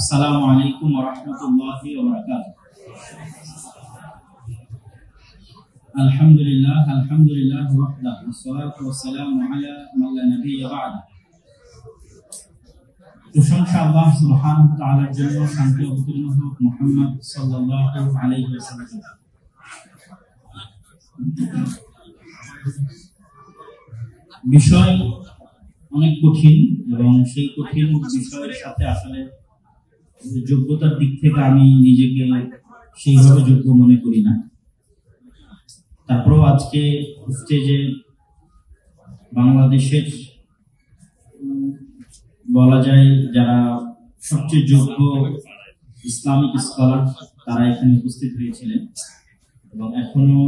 আসসালামু আলাইকুম ওয়া রাহমাতুল্লাহি ওয়া বারাকাতুহু। আলহামদুলিল্লাহ ওয়াহদাহু ওয়াসসালাতু ওয়াসসালামু আলা মান লা নাবিয়্যা বা'দা। প্রশংসা আল্লাহ সুবহানাহু ওয়া তাআলার জন্য, শান্তি অবতীর্ণ হোক মুহাম্মদ সাল্লাল্লাহু আলাইহি ওয়াসাল্লাম। বিষয় অনেক কঠিন এবং সেই কঠিন বিষয়ের সাথে আসলে যোগ্যতার দিক থেকে আমি নিজেকে সেইভাবে যোগ্য মনে করি না। তারপরেও আজকে স্টেজে বাংলাদেশের বলা যায় যারা সবচেয়ে যোগ্য ইসলামিক স্কলার তারা এখানে উপস্থিত হয়েছিলেন এবং এখনো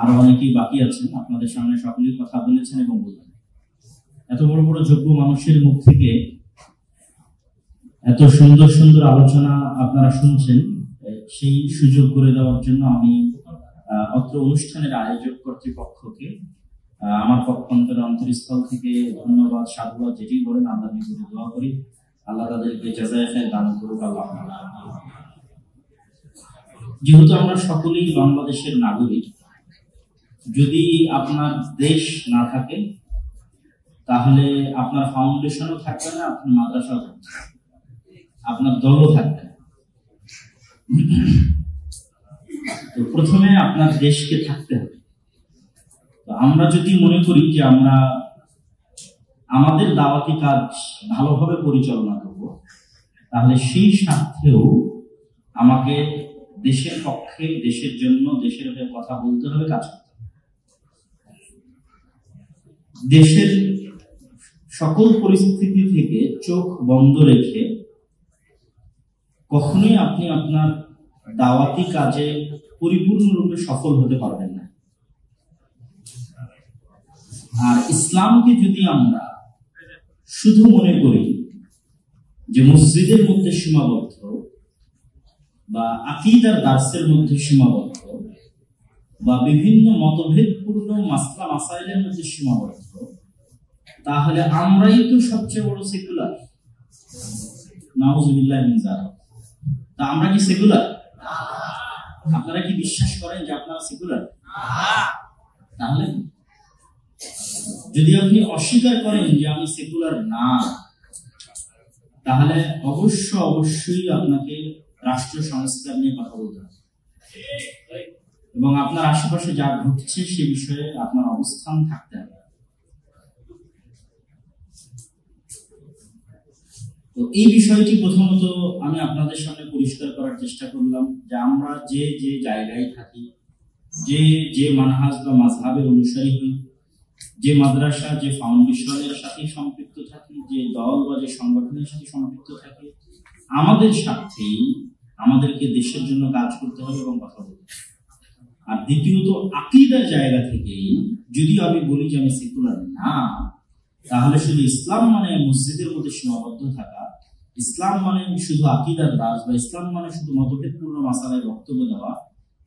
আরো অনেকেই বাকি আছেন। আপনাদের সামনে সকলেই কথা বলেছেন এবং বলবেন। এত বড় বড় যোগ্য মানুষের মুখ থেকে এত সুন্দর সুন্দর আলোচনা আপনারা শুনছেন, সেই সুযোগ করে দেওয়ার জন্য আমি অত্র অনুষ্ঠানের আয়োজক কর্তৃপক্ষকে আমার পক্ষান্তরে অন্তরস্থল থেকে ধন্যবাদ, সাধুবাদ যেটি বলেন আল্লাহ নিকটে দোয়া করি আল্লাহ তাদেরকে জাযায়ে খায়র দান করুক। আল্লাহ, যেহেতু আমরা সকলেই বাংলাদেশের নাগরিক, যদি আপনার দেশ না থাকে তাহলে আপনার ফাউন্ডেশনও থাকবে না, আপনার মাদ্রাসাও থাকবে না, আপনার দলও থাকবে না। তো প্রথমে আপনার দেশকে থাকতে হবে। তো আমরা যদি মনে করি যে আমরা আমাদের দাওয়াতি কাজ ভালোভাবে পরিচালনা করব, তাহলে সেই স্বার্থেও আমাকে দেশের পক্ষে, দেশের জন্য, দেশের হয়ে কথা বলতে হবে, কাজ করতে হবে। দেশের সকল পরিস্থিতি থেকে চোখ বন্ধ রেখে কখনোই আপনি আপনার দাওয়াতি কাজে পরিপূর্ণরূপে সফল হতে পারবেন না। আর ইসলামকে যদি আমরা শুধু মনে করি যে মসজিদের মধ্যে সীমাবদ্ধ বা আকীদার দার্সের মধ্যে সীমাবদ্ধ বা বিভিন্ন মতভেদপূর্ণ মাসলা মাসাইলের মধ্যে সীমাবদ্ধ, তাহলে আমরাই তো সবচেয়ে বড় সেকুলার। নাউযুবিল্লাহি মিন যালিক। তা আমরা কি সেকুলার? আপনারা কি বিশ্বাস করেন যে আপনারা সেকুলার? তাহলে যদি আপনি অস্বীকার করেন যে আমি সেকুলার না, তাহলে অবশ্যই আপনাকে রাষ্ট্র সংস্কার নিয়ে কথা বলতে হবে এবং আপনার আশেপাশে যা ঘটছে সে বিষয়ে আপনার অবস্থান থাকতে হবে। তো এই বিষয়টি প্রথমত আমি আপনাদের সামনে পরিষ্কার করার চেষ্টা করলাম যে আমরা যে যে জায়গায় থাকি, যে যে মানহাজ বা মাযহাবের অনুসারী হই, যে মাদ্রাসা, যে ফাউন্ডেশনের সাথে সম্পৃক্ত থাকি, যে দল বা যে সংগঠনের সাথে সম্পৃক্ত থাকি, আমাদের স্বার্থেই আমাদেরকে দেশের জন্য কাজ করতে হবে এবং কথা বলতে হবে। আর দ্বিতীয়ত আকীদার জায়গা থেকেই যদি আমি বলি যে আমি সেকুলার না, তাহলে শুধু ইসলাম মানে মসজিদের মধ্যে সীমাবদ্ধ থাকা, ইসলাম মানে শুধু আকীদার দাস বা ইসলাম মানে শুধু মতভেদপূর্ণ মাসালায় বক্তব্য দেওয়া,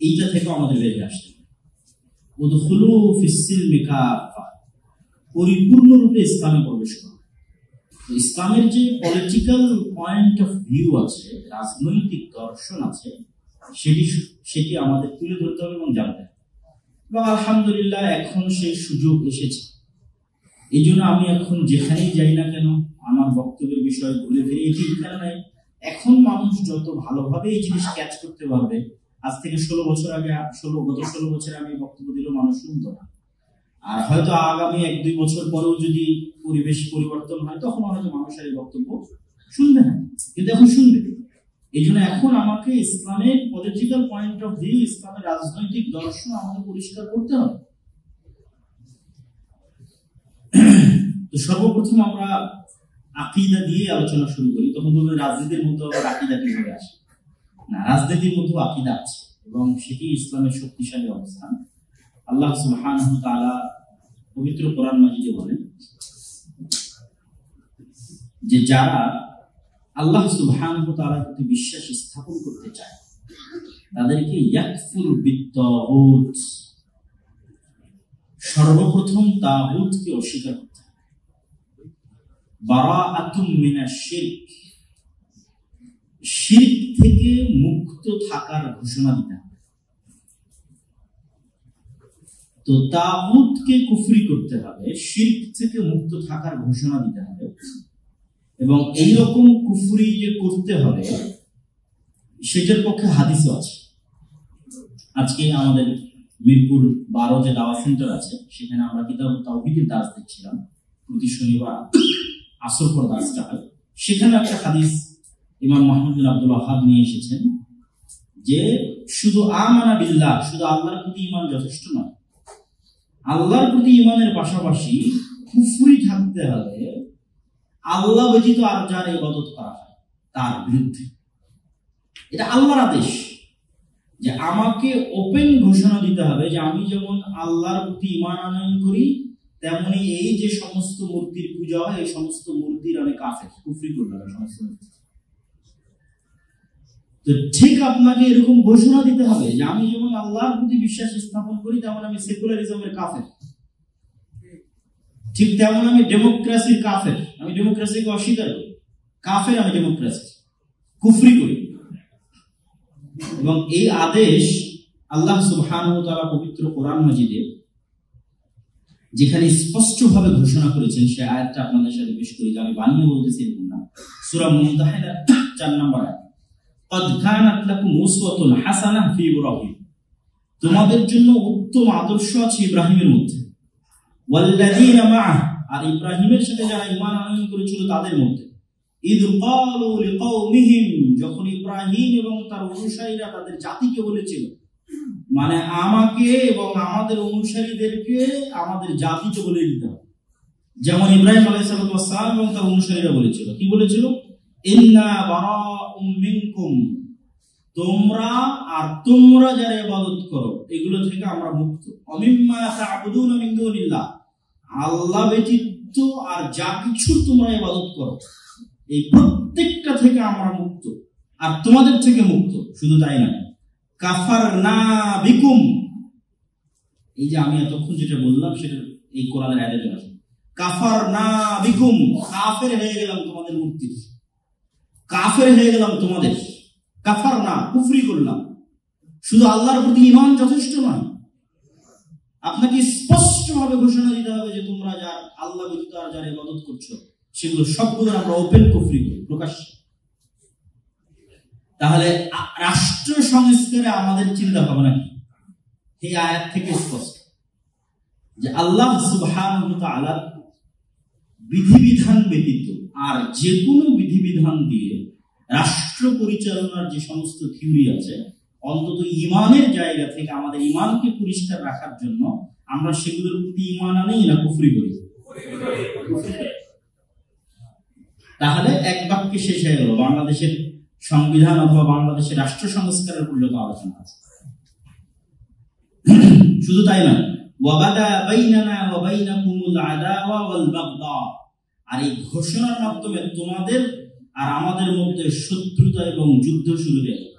এইটা থেকে আমাদের বেরিয়ে আসতে হবে। উদখুলু ফিস-সিলমি কাফা, পরিপূর্ণরূপে ইসলামে প্রবেশ করা। ইসলামের যে পলিটিক্যাল পয়েন্ট অফ ভিউ আছে, রাজনৈতিক দর্শন আছে, সেটি আমাদের তুলে ধরতে হবে এবং জানতে হবে। এবং আলহামদুলিল্লাহ এখন সেই সুযোগ এসেছে। এই জন্য আমি এখন যেখানেই যাই না কেন আমার বক্তব্যের বিষয় ঘুরে ফিরে এটি কারণে এখন মানুষ যত ভালোভাবে এই জিনিস ক্যাচ করতে পারবে, আজ থেকে 16 বছর আগে গত 16 বছরে আমি বক্তব্য দিলেও মানুষ শুনতো না। আর হয়তো আগামী 1-2 বছর পরেও যদি পরিবেশ পরিবর্তন হয়, তখন হয়তো মানুষের এই বক্তব্য শুনবে না, কিন্তু এখন শুনবে। এই জন্য এখন আমাকে ইসলামের পলিটিক্যাল পয়েন্ট অফ ভিউ, ইসলামের রাজনৈতিক দর্শন আমাকে পরিষ্কার করতে হবে। তো সর্বপ্রথম আমরা আকীদা দিয়ে আলোচনা শুরু করি। তখন বলবেন রাজনীতির মধ্যে আবার আকীদা কিভাবে আসে? না, রাজনীতির মধ্যেও আকীদা আছে এবং সেটি ইসলামের শক্তিশালী অবস্থান। আল্লাহ সুবহানাহু ওয়া তাআলা পবিত্র কোরআন মাজিদে বলেন যে যারা আল্লাহ সুবহানাহু ওয়া তাআলার প্রতি বিশ্বাস স্থাপন করতে চায় তাদেরকে ইয়াকফুর বিত-তাগুত, সর্বপ্রথম তাগুতকে অস্বীকার করতে হবে। বারাআতুম মিনাশ শিরক, শিরক থেকে মুক্ত থাকার ঘোষণা দিতে হবে। তো তাগুতকে কুফরি করতে হবে, শিরক থেকে মুক্ত থাকার ঘোষণা দিতে হবে, এবং এইরকম কুফরি যে করতে হবে সেটার পক্ষে হাদিসও আছে। আজকে আমাদের মিরপুর 12 যে দাওয়া সেন্টার আছে, সেখানে আমরা কিতাব তাওহীদের দাস দেখছিলাম, প্রতি শনিবার আসর পর দাসটা হয়। সেখানে একটা হাদিস ইমাম মুহাম্মদ বিন আব্দুল ওয়াহাব নিয়ে এসেছেন যে শুধু আমানা বিল্লাহ, শুধু আল্লাহর প্রতি ঈমান যথেষ্ট নয়, আল্লাহর প্রতি ঈমানের পাশাপাশি কুফরি থাকতে হবে আল্লাহ ব্যতীত আর যার ইবাদত করা হয় তার বিরুদ্ধে। এটা আল্লাহর আদেশ যে আমাকে ওপেন ঘোষণা দিতে হবে যে আমি যেমন আল্লাহর প্রতি ঈমান আনয়ন করি, তেমনি এই যে সমস্ত মূর্তির পূজা হয় এই সমস্ত মূর্তির আমি কাফের, কুফরি করলাম সমস্ত। তো ঠিক আপনাকে এরকম ঘোষণা দিতে হবে যে আমি যেমন আল্লাহর প্রতি বিশ্বাস স্থাপন করি তেমন আমি সেকুলারিজমের কাফের, ঠিক তেমন আমি ডেমোক্রেসির কাফের, আমি ডেমোক্রেসিকে অস্বীকার করি, কাফের আমি ডেমোক্রেসি, কুফরি করি। এবং এই আদেশ আল্লাহ সুবহানাহু ওয়া তাআলা পবিত্র কোরআন মাজিদে যেখানে স্পষ্টভাবে ঘোষণা করেছেন, সে আয়াতটা আপনাদের সাথে পেশ করি, আমি বানিয়ে বলতেছি এরকম না। সূরা মুমতাহিনা 4 নম্বর আয়াত, قد كانت لكم أسوة حسنة في إبراهيم, তোমাদের জন্য উত্তম আদর্শ আছে ইব্রাহিমের মধ্যে, ওয়াল্লাযীনা মাআহ, আর ইব্রাহিমের সাথে যারা ঈমান আনয়ন করেছিল তাদের মধ্যে, ইয ক্বালু লিকাওমিহিম, যখন ইব্রাহিম এবং তার অনুসারীরা তাদের জাতিকে বলেছিল, মানে আমাকে এবং আমাদের অনুসারীদেরকে আমাদের জাতিকে বলে দিতে হবে, যেমন ইব্রাহিম আলাইহিস সালাম এবং তার অনুসারীরা বলেছিল। কি বলেছিল? ইন্না বারাউম মিনকুম, তোমরা আর তোমরা যারা ইবাদত করো এগুলো থেকে আমরা মুক্ত। অমিম্মা তা'বুদুনা মিন দুনিল্লাহ, আল্লাহ ব্যতীত আর যা কিছু তোমরা ইবাদত করো এই প্রত্যেকটা থেকে আমরা মুক্ত, আর তোমাদের থেকে মুক্ত। শুধু তাই না, কাফারনা বিকুম, এই যে আমি এতক্ষণ যেটা বললাম সেটা এই কোরআনের আয়াতে আছে, কাফারনা বিকুম, কাফের হয়ে গেলাম তোমাদের মূর্তির, কাফের হয়ে গেলাম তোমাদের, কাফারনা কুফরি করলাম। শুধু আল্লাহর প্রতি ঈমান যথেষ্ট নয়, আপনাকে স্পষ্টভাবে ঘোষণা দিতে হবে যে তোমরা যার আল্লাহ ব্যতীত আর যারা ইবাদত করছো সেগুলো সবগুলো আমরা ওপেন কুফরি করি, প্রকাশ্যে। তাহলে রাষ্ট্র সংস্কারে আমাদের চিন্তা ভাবনা কি? এই আয়াত থেকে স্পষ্ট যে আল্লাহ সুবহানাহু ওয়া তাআলা বিধিবিধান ব্যতীত আর যে কোনো বিধিবিধান দিয়ে রাষ্ট্র পরিচালনার যে সমস্ত থিওরি আছে, অন্তত ঈমানের জায়গা থেকে আমাদের ঈমানকে পরিষ্কার রাখার জন্য আমরা সেগুলোর প্রতি ঈমান আনি না কুফরি করি। তাহলে এক বাক্যে শেষ হয়ে গেল বাংলাদেশের সংবিধান অথবা বাংলাদেশের রাষ্ট্র সংস্কারের পর্যন্ত আলোচনা আছে। শুধু তাই না, ওয়াবাদা বাইনানা ওয়া বাইনাকুমুল আদাওয়া ওয়াল বাগদা, আর এই ঘোষণার মাধ্যমে তোমাদের আর আমাদের মধ্যে শত্রুতা এবং যুদ্ধ শুরু হয়ে গেল,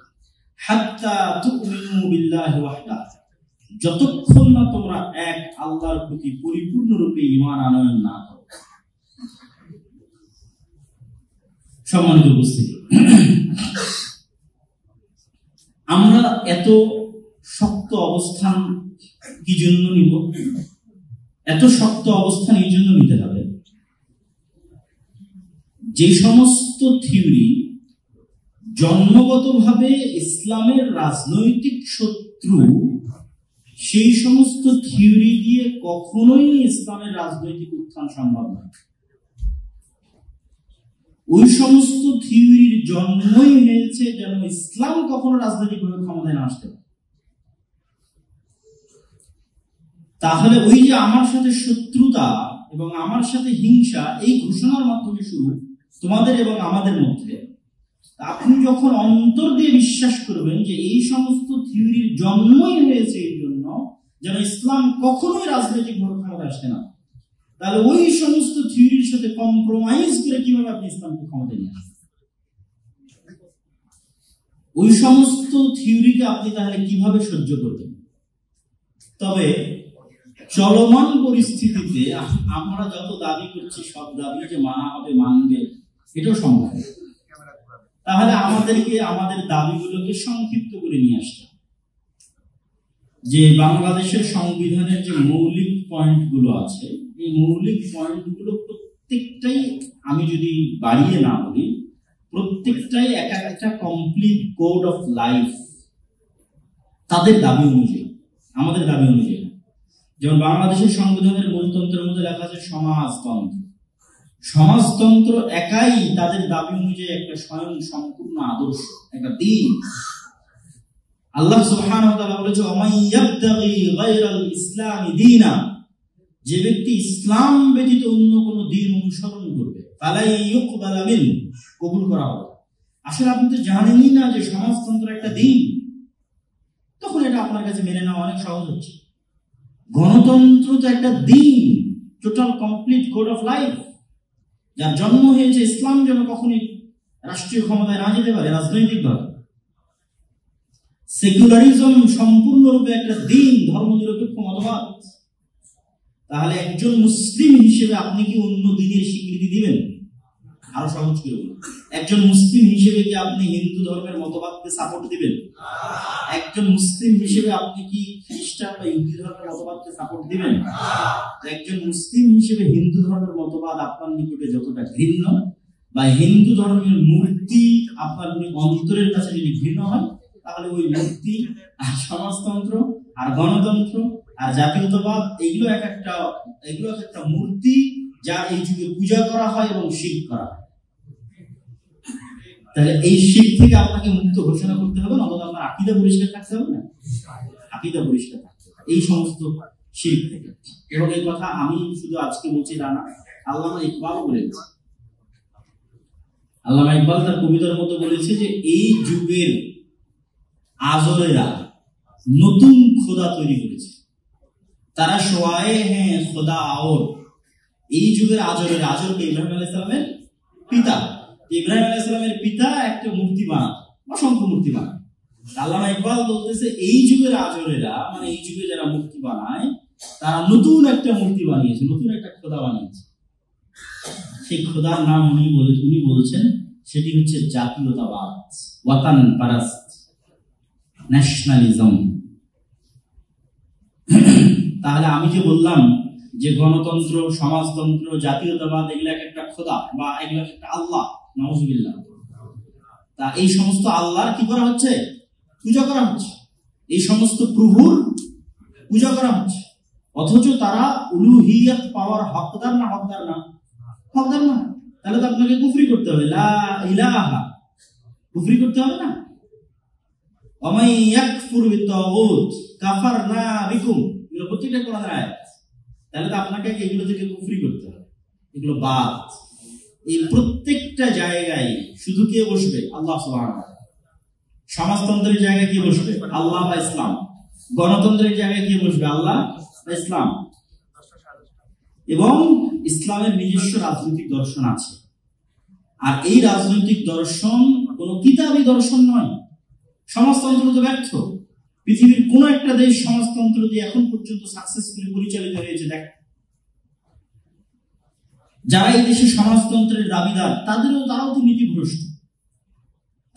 হাত্তা তুমিনু বিল্লাহি ওয়াহদা, যতক্ষণ না তোমরা এক আল্লাহর প্রতি পরিপূর্ণরূপে ঈমান আনয়ন না করো। সম্মানিত উপস্থিতি, আমরা এত শক্ত অবস্থান কি জন্য নিব? এত শক্ত অবস্থান এই জন্য নিতে হবে যে সমস্ত থিওরি জন্মগতভাবে ইসলামের রাজনৈতিক শত্রু, সেই সমস্ত থিওরি দিয়ে কখনোই ইসলামের রাজনৈতিক উত্থান সম্ভব নয়। ওই সমস্ত থিওরির জন্মই হয়েছে যেন ইসলাম কখনো রাজনৈতিকভাবে ক্ষমতায় না আসতে পারে। তাহলে ওই যে আমার সাথে শত্রুতা এবং আমার সাথে হিংসা, এই ঘোষণার মাধ্যমে শুরু তোমাদের এবং আমাদের মধ্যে। আপনি যখন অন্তর দিয়ে বিশ্বাস করবেন যে এই সমস্ত থিওরির জন্মই হয়েছে এই জন্য যেন ইসলাম কখনোই রাজনৈতিকভাবে ক্ষমতায় আসতে না, তাহলে ওই সমস্ত থিওরির সাথে কম্প্রোমাইজ করে কিভাবে আপনি ইসলামকে ক্ষমতায় নিয়ে আসবেন? ওই সমস্ত থিওরিকে আপনি তাহলে কিভাবে সহ্য করবেন? তবে চলমান পরিস্থিতিতে আমরা যত দাবি করছি সব দাবি যে মানা হবে, মানবে, এটাও সম্ভব। তাহলে আমাদেরকে আমাদের দাবিগুলোকে সংক্ষিপ্ত করে নিয়ে আসতে, যে বাংলাদেশের সংবিধানের যে মৌলিক পয়েন্টগুলো আছে, এই মৌলিক পয়েন্টগুলো প্রত্যেকটাই, আমি যদি বাড়িয়ে না বলি, প্রত্যেকটাই এক একটা কমপ্লিট কোড অফ লাইফ তাদের দাবি অনুযায়ী, আমাদের দাবি অনুযায়ী। যেমন বাংলাদেশের সংবিধানের মূলতন্ত্রের মধ্যে লেখা আছে সমাজতন্ত্র। সমাজতন্ত্র একাই তাদের দাবি অনুযায়ী একটা স্বয়ং সম্পূর্ণ আদর্শ, একটা দিন। আল্লাহ সুবহানাহু ওয়া তাআলা বলেছে, ওয়ামান ইয়াবতাগি গায়রাল ইসলামি দীনা, যে ব্যক্তি ইসলাম ব্যতীত অন্য কোনো দিন অনুসরণ করবে, ফালা ইউকবালা মিনহু, কবুল করা হবে। আসলে আপনি তো জানেনই না যে সমাজতন্ত্র একটা দিন, তখন এটা আপনার কাছে মেনে নেওয়া অনেক সহজ হচ্ছে। গণতন্ত্র তো একটা দিন, total complete code of life, যার জন্ম হয়েছে ইসলাম যেন কখনই রাষ্ট্রীয় ক্ষমতায় না যেতে পারে রাজনৈতিকভাবে। সেকুলারিজম সম্পূর্ণরূপে একটা দিন, ধর্মনিরপেক্ষ মতবাদ। তাহলে একজন মুসলিম হিসেবে আপনি কি অন্য দিনের স্বীকৃতি দিবেন? আরো সহজ করে বলুন, একজন মুসলিম হিসেবে কি আপনি হিন্দু ধর্মের মতবাদকে সাপোর্ট দিবেন? একজন মুসলিম হিসেবে আপনি কি খ্রিস্টান বা ইহুদি ধর্মের মতবাদকে সাপোর্ট দিবেন? একজন মুসলিম হিসেবে হিন্দু ধর্মের মতবাদ আপনার নিকটে যতটা ঘৃণ্য, বা হিন্দু ধর্মের মূর্তি আপনার অন্তরের কাছে যদি ঘৃণ্য হয়, তাহলে ওই মূর্তি আর সমাজতন্ত্র আর গণতন্ত্র আর জাতীয়তাবাদ, এগুলো এক একটা মূর্তি যা এই যুগে পূজা করা হয় এবং শিরক করা হয়। তাহলে এই শিরক থেকে আপনাকে মুক্ত ঘোষণা করতে হবে, অন্তত আপনার আকীদা পরিষ্কার থাকতে হবে না? আকীদা পরিষ্কার থাকতে হবে এই সমস্ত শিরক থেকে। এবং এই কথা আমি শুধু আজকে বলছি তা না, আল্লামা ইকবাল বলেছে। আল্লামা ইকবাল তার কবিতার মধ্যে বলেছে যে এই যুগের আজরেরা নতুন খোদা তৈরি করেছে, তারা শোয়ায়ে হ্যাঁ খোদা আর। এই যুগের আজরের, আজরকে ইব্রাহিম আলাইহিস সালামের পিতা, ইব্রাহিম আলাইহিস সালামের পিতা একটা মূর্তি বানাতো, অসংখ্য মূর্তি বানায়। আল্লামা ইকবাল বলতেছে এই যুগের আজরেরা, মানে এই যুগে যারা মূর্তি বানায়, তারা নতুন একটা মূর্তি বানিয়েছে, নতুন একটা খোদা বানিয়েছে। সেই খোদার নাম উনি বলছেন সেটি হচ্ছে জাতীয়তাবাদ, ওয়াতান পারাস্ত, ন্যাশনালিজম। তাহলে আমি যে বললাম যে গণতন্ত্র, সমাজতন্ত্র, জাতীয়তাবাদ, এগুলো একটা খোদা বা এগুলো একটা আল্লাহ, নাউজুবিল্লাহ। তা এই সমস্ত আল্লাহর কি করা হচ্ছে? পূজা করা হচ্ছে। এই সমস্ত প্রভুর পূজা করা হচ্ছে, অথচ তারা উলুহিয়াত পাওয়ার হকদার না? হকদার না, হকদার না। তাহলে তো আপনাকে কুফরি করতে হবে, লা ইলাহা, কুফরি করতে হবে না? ওয়ামাই ইয়াকফুর বিত্তাগুত কাফারনা বিকুম, এগুলো প্রত্যেকটা কোরআনের আয়াত। তাহলে তো আপনাকে এগুলো থেকে কুফরি করতে হবে, এগুলো বাদ। এই প্রত্যেকটা জায়গায় শুধু কে বসবে? আল্লাহ সুবহানাহু ওয়া তাআলা। সমাজতন্ত্রের জায়গায় কে বসবে? আল্লাহ বা ইসলাম। গণতন্ত্রের জায়গায় কে বসবে? আল্লাহ বা ইসলাম। এবং ইসলামের নিজস্ব রাজনৈতিক দর্শন আছে, আর এই রাজনৈতিক দর্শন কোন কিতাবী দর্শন নয়। সমাজতন্ত্র তো ব্যর্থ। পৃথিবীর কোন একটা দেশ সমাজতন্ত্র দিয়ে এখন পর্যন্ত সাকসেসফুলি পরিচালিত হয়েছে? দেখ, যারা এই দেশে সমাজতন্ত্রের দাবিদার, তারাও তো নীতিভ্রষ্ট।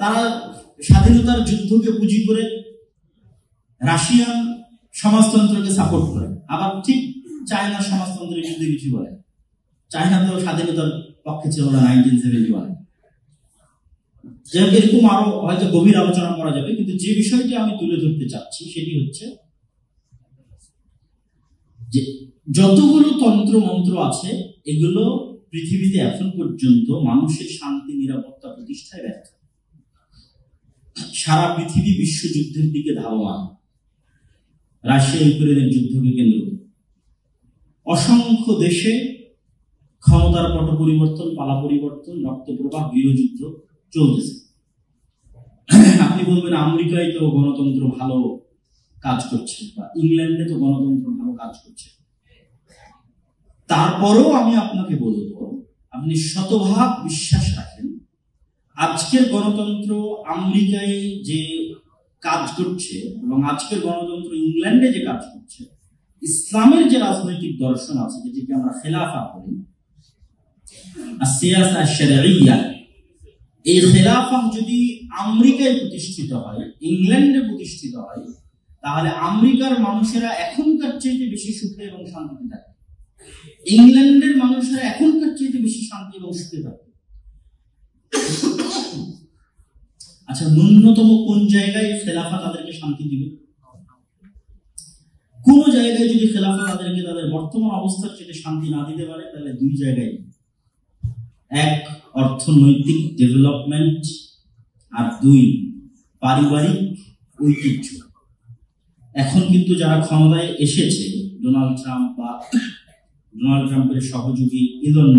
তারা স্বাধীনতার যুদ্ধকে পুঁজি করে রাশিয়ান সমাজতন্ত্রকে সাপোর্ট করে, আবার ঠিক চায়নার সমাজতন্ত্রের যুদ্ধে কিছু বলে। চায়না তো স্বাধীনতার পক্ষে ছিল না 1971। এরকম আরো হয়তো গভীর আলোচনা করা যাবে, কিন্তু যে বিষয়টি আমি তুলে ধরতে চাচ্ছি সেটি হচ্ছে যে যতগুলো তন্ত্র মন্ত্র আছে, এগুলো পৃথিবীতে এখন পর্যন্ত মানুষের শান্তি নিরাপত্তা প্রতিষ্ঠায় ব্যর্থ। সারা পৃথিবী বিশ্বযুদ্ধের দিকে ধাবমান, রাশিয়া ইউক্রেনের যুদ্ধকে কেন্দ্র করে অসংখ্য দেশে ক্ষমতার পট পরিবর্তন, পালা পরিবর্তন, রক্ত প্রবাহ, গৃহযুদ্ধ চলতেছে। আপনি বলবেন আমেরিকায় তো গণতন্ত্র ভালো কাজ করছে, বা ইংল্যান্ডে তো গণতন্ত্র ভালো কাজ করছে। তারপরেও আমি আপনাকে বলবো, আপনি শতভাগ বিশ্বাস রাখেন আজকের গণতন্ত্র আমেরিকায় যে কাজ করছে এবং আজকের গণতন্ত্র ইংল্যান্ডে যে কাজ করছে, ইসলামের যে রাজনৈতিক দর্শন আছে, যেটিকে আমরা খেলাফা বলি, আর সিয়াসা শারঈয়া, এই খেলাফা যদি আমেরিকায় প্রতিষ্ঠিত হয়, ইংল্যান্ডে প্রতিষ্ঠিত হয়, তাহলে আমেরিকার মানুষেরা এখনকার চাইতে বেশি সুখে এবং শান্তিতে থাকে, ইংল্যান্ডের মানুষেরা এখনকার চাইতে বেশি শান্তি এবং সুখে থাকে। আচ্ছা, ন্যূনতম কোন জায়গায় খেলাফা তাদেরকে শান্তি দিবে? কোন জায়গায় যদি খেলাফা তাদেরকে তাদের বর্তমান অবস্থার চেয়ে শান্তি না দিতে পারে, তাহলে দুই জায়গায়, এক অর্থনৈতিক ডেভেলপমেন্ট, আর দুই পারিবারিক ঐতিহ্য। এখন কিন্তু যারা ক্ষমতায় এসেছে, ডোনাল্ড ট্রাম্প বা ডোনাল্ড ট্রাম্পের সহযোগী ইলন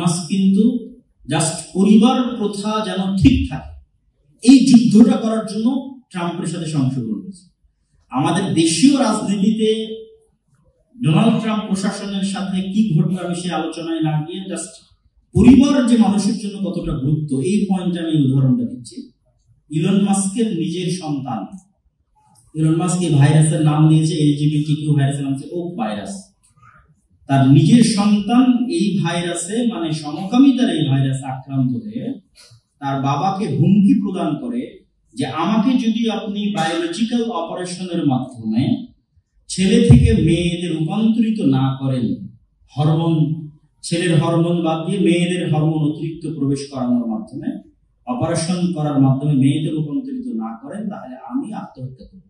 মাস্ক কিন্তু জাস্ট পরিবার প্রথা যেন ঠিক থাকে এই যুদ্ধটা করার জন্য ট্রাম্পের সাথে অংশগ্রহণ করেছে। আমাদের দেশীয় রাজনীতিতে ডোনাল্ড ট্রাম্প প্রশাসনের সাথে কি ঘটবে আমি সে আলোচনায় না গিয়ে জাস্ট পরিবার যে মানুষের জন্য কতটা গুরুত্ব, এই পয়েন্টে আমি উদাহরণটা দিচ্ছি। ইলন মাস্কের নিজের সন্তান, ইলন মাস্ক এই ভাইরাসের নাম দিয়েছে LGBTQ ভাইরাসের নাম হচ্ছে ওক ভাইরাস। তার নিজের সন্তান এই ভাইরাসে, মানে সমকামিতার এই ভাইরাসে আক্রান্ত হয়ে তার বাবাকে হুমকি প্রদান করে যে আমাকে যদি আপনি বায়োলজিক্যাল অপারেশনের মাধ্যমে ছেলে থেকে মেয়েতে রূপান্তরিত না করেন, ছেলের হরমোন বাদ দিয়ে মেয়েদের হরমোন অতিরিক্ত প্রবেশ করানোর মাধ্যমে, অপারেশন করার মাধ্যমে মেয়েদের রূপান্তরিত না করেন, তাহলে আমি আত্মহত্যা করব।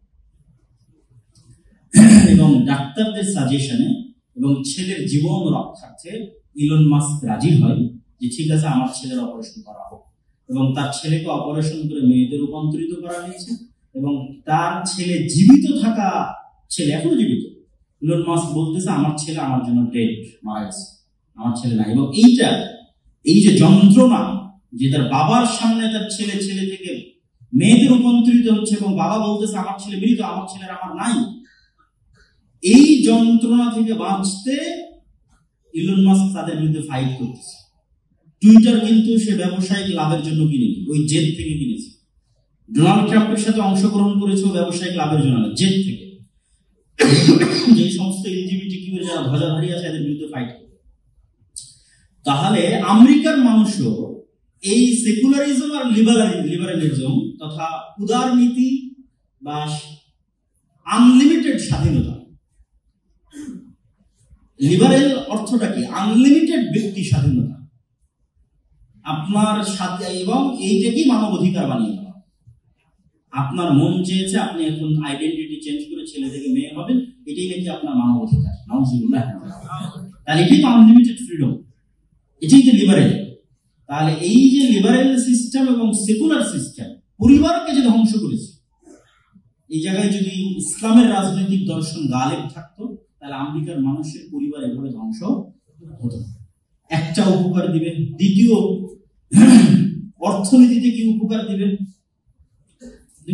এবং ডাক্তারদের সাজেশনে এবং ছেলের জীবন রক্ষার্থে ইলন মাস্ক রাজি হয় যে ঠিক আছে, আমার ছেলের অপারেশন করা হোক। এবং তার ছেলেকে অপারেশন করে মেয়েদের রূপান্তরিত করা হয়েছে, এবং তার ছেলে জীবিত থাকা ছেলে, এখনো জীবিত। ইলন মাস্ক বলতেছে আমার ছেলে আমার জন্য ডেড, মারা গেছে, আমার ছেলে নাই। এবং এই যে যন্ত্রণা, যে তার বাবার সামনে তার ছেলে থেকে মেয়েদের রূপান্তরিত হচ্ছে এবং বাবা বলতেছে আমার ছেলে মৃত, আমার ছেলের আমার নাই, এই যন্ত্রণা থেকে বাঁচতে ইলন মাস্ক তাদের বিরুদ্ধে ফাইট করতেছে। টুইটার কিন্তু সে ব্যবসায়িক লাভের জন্য কিনেনি, ওই জেদ থেকে কিনেছে। ডোনাল্ড ট্রাম্পের সাথে অংশগ্রহণ করেছে ব্যবসায়িক লাভের জন্য, জেদ থেকে। যে সমস্ত LGBTQ যারা ধ্বজাধারী আছে এদের বিরুদ্ধে ফাইট করে। তাহলে আমেরিকার মানুষও এই সেকুলারিজম আর লিবারালিজম তথা উদারনীতি বা আনলিমিটেড স্বাধীনতা, লিবারেল অর্থটা কি? আনলিমিটেড ব্যক্তি স্বাধীনতা আপনার সাথে, এবং এইটাকেই মানব অধিকার বানিয়ে দেওয়া। আপনার মন চেয়েছে আপনি এখন আইডেন্টিটি চেঞ্জ করে ছেলে থেকে মেয়ে হবেন, এটাই নাকি আপনার মানব অধিকার। তাহলে এটাই তো আনলিমিটেড ফ্রিডম, এটাই তো লিবারেল। তাহলে এই যে লিবারেল সিস্টেম এবং সেকুলার সিস্টেম পরিবারকে যে ধ্বংস করেছে, এই জায়গায় যদি ইসলামের রাজনৈতিক দর্শন গালেব থাকতো, তাহলে আমেরিকার মানুষের পরিবার এভাবে ধ্বংস হতো। একটা উপকার দিবে, দ্বিতীয় অর্থনীতিতে কি উপকার দিবে?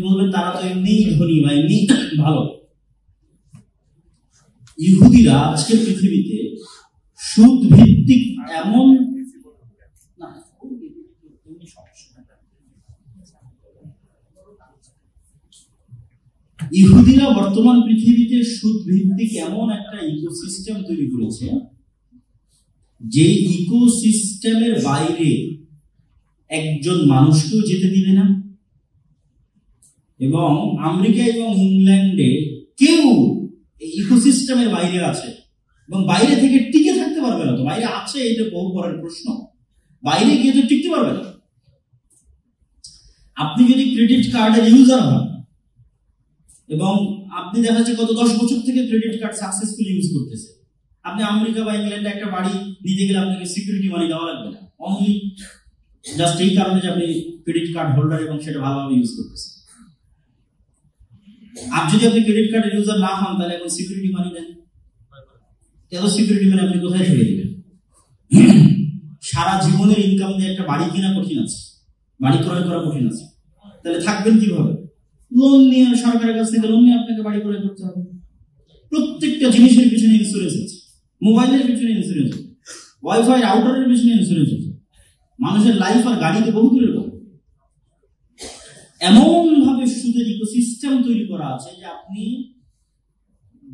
বলবেন তারা তো এমনি ধনী বা এমনি ভালো। ইহুদিরা আজকের পৃথিবীতে সুদ ভিত্তিক এমন ইহুদিরা বর্তমান পৃথিবীতে সুদ ভিত্তিক এমন একটা ইকোসিস্টেম তৈরি করেছে, যে ইকোসিস্টেমের বাইরে একজন মানুষকেও যেতে দিবে না। এবং আমেরিকা এবং ইংল্যান্ডে কেউ এই ইকোসিস্টেমের বাইরে আছে এবং বাইরে থেকে টিকে থাকতে পারবে না। তো বাইরে আছে, এটা বহু পরের প্রশ্ন, বাইরে গিয়ে তো টিকতে পারবে না। আপনি যদি ক্রেডিট কার্ডের ইউজার হন এবং আপনি দেখা যাচ্ছে গত 10 বছর থেকে ক্রেডিট কার্ড সাকসেসফুলি ইউজ করতেছে, আপনি আমেরিকা বা ইংল্যান্ডে একটা বাড়ি নিতে গেলে আপনাকে সিকিউরিটি মানি দেওয়া লাগবে না, অনলি জাস্ট এই কারণে যে আপনি ক্রেডিট কার্ড হোল্ডার এবং সেটা ভালোভাবে ইউজ করতেছেন। আর যদি আপনি ক্রেডিট কার্ডের ইউজার না হন, তাহলে এখন সিকিউরিটি মানি দেন, এত সিকিউরিটি মানি আপনি কোথায় ছেড়ে দিবেন? সারা জীবনের ইনকাম দিয়ে একটা বাড়ি কেনা কঠিন আছে, বাড়ি ক্রয় করা কঠিন আছে, তাহলে থাকবেন কিভাবে? লোন নিয়ে, সরকারের কাছ থেকে লোন নিয়ে আপনাকে বাড়ি ক্রয় করতে হবে। প্রত্যেকটা জিনিসের পিছনে ইন্স্যুরেন্স আছে, মোবাইলের পিছনে ইন্স্যুরেন্স আছে, ওয়াইফাই রাউটারের পিছনে ইন্স্যুরেন্স আছে, মানুষের লাইফ আর গাড়িতে বহু দূরের কথা। এমন ভাবে সুদের ইকোসিস্টেম তৈরি করা আছে যে আপনি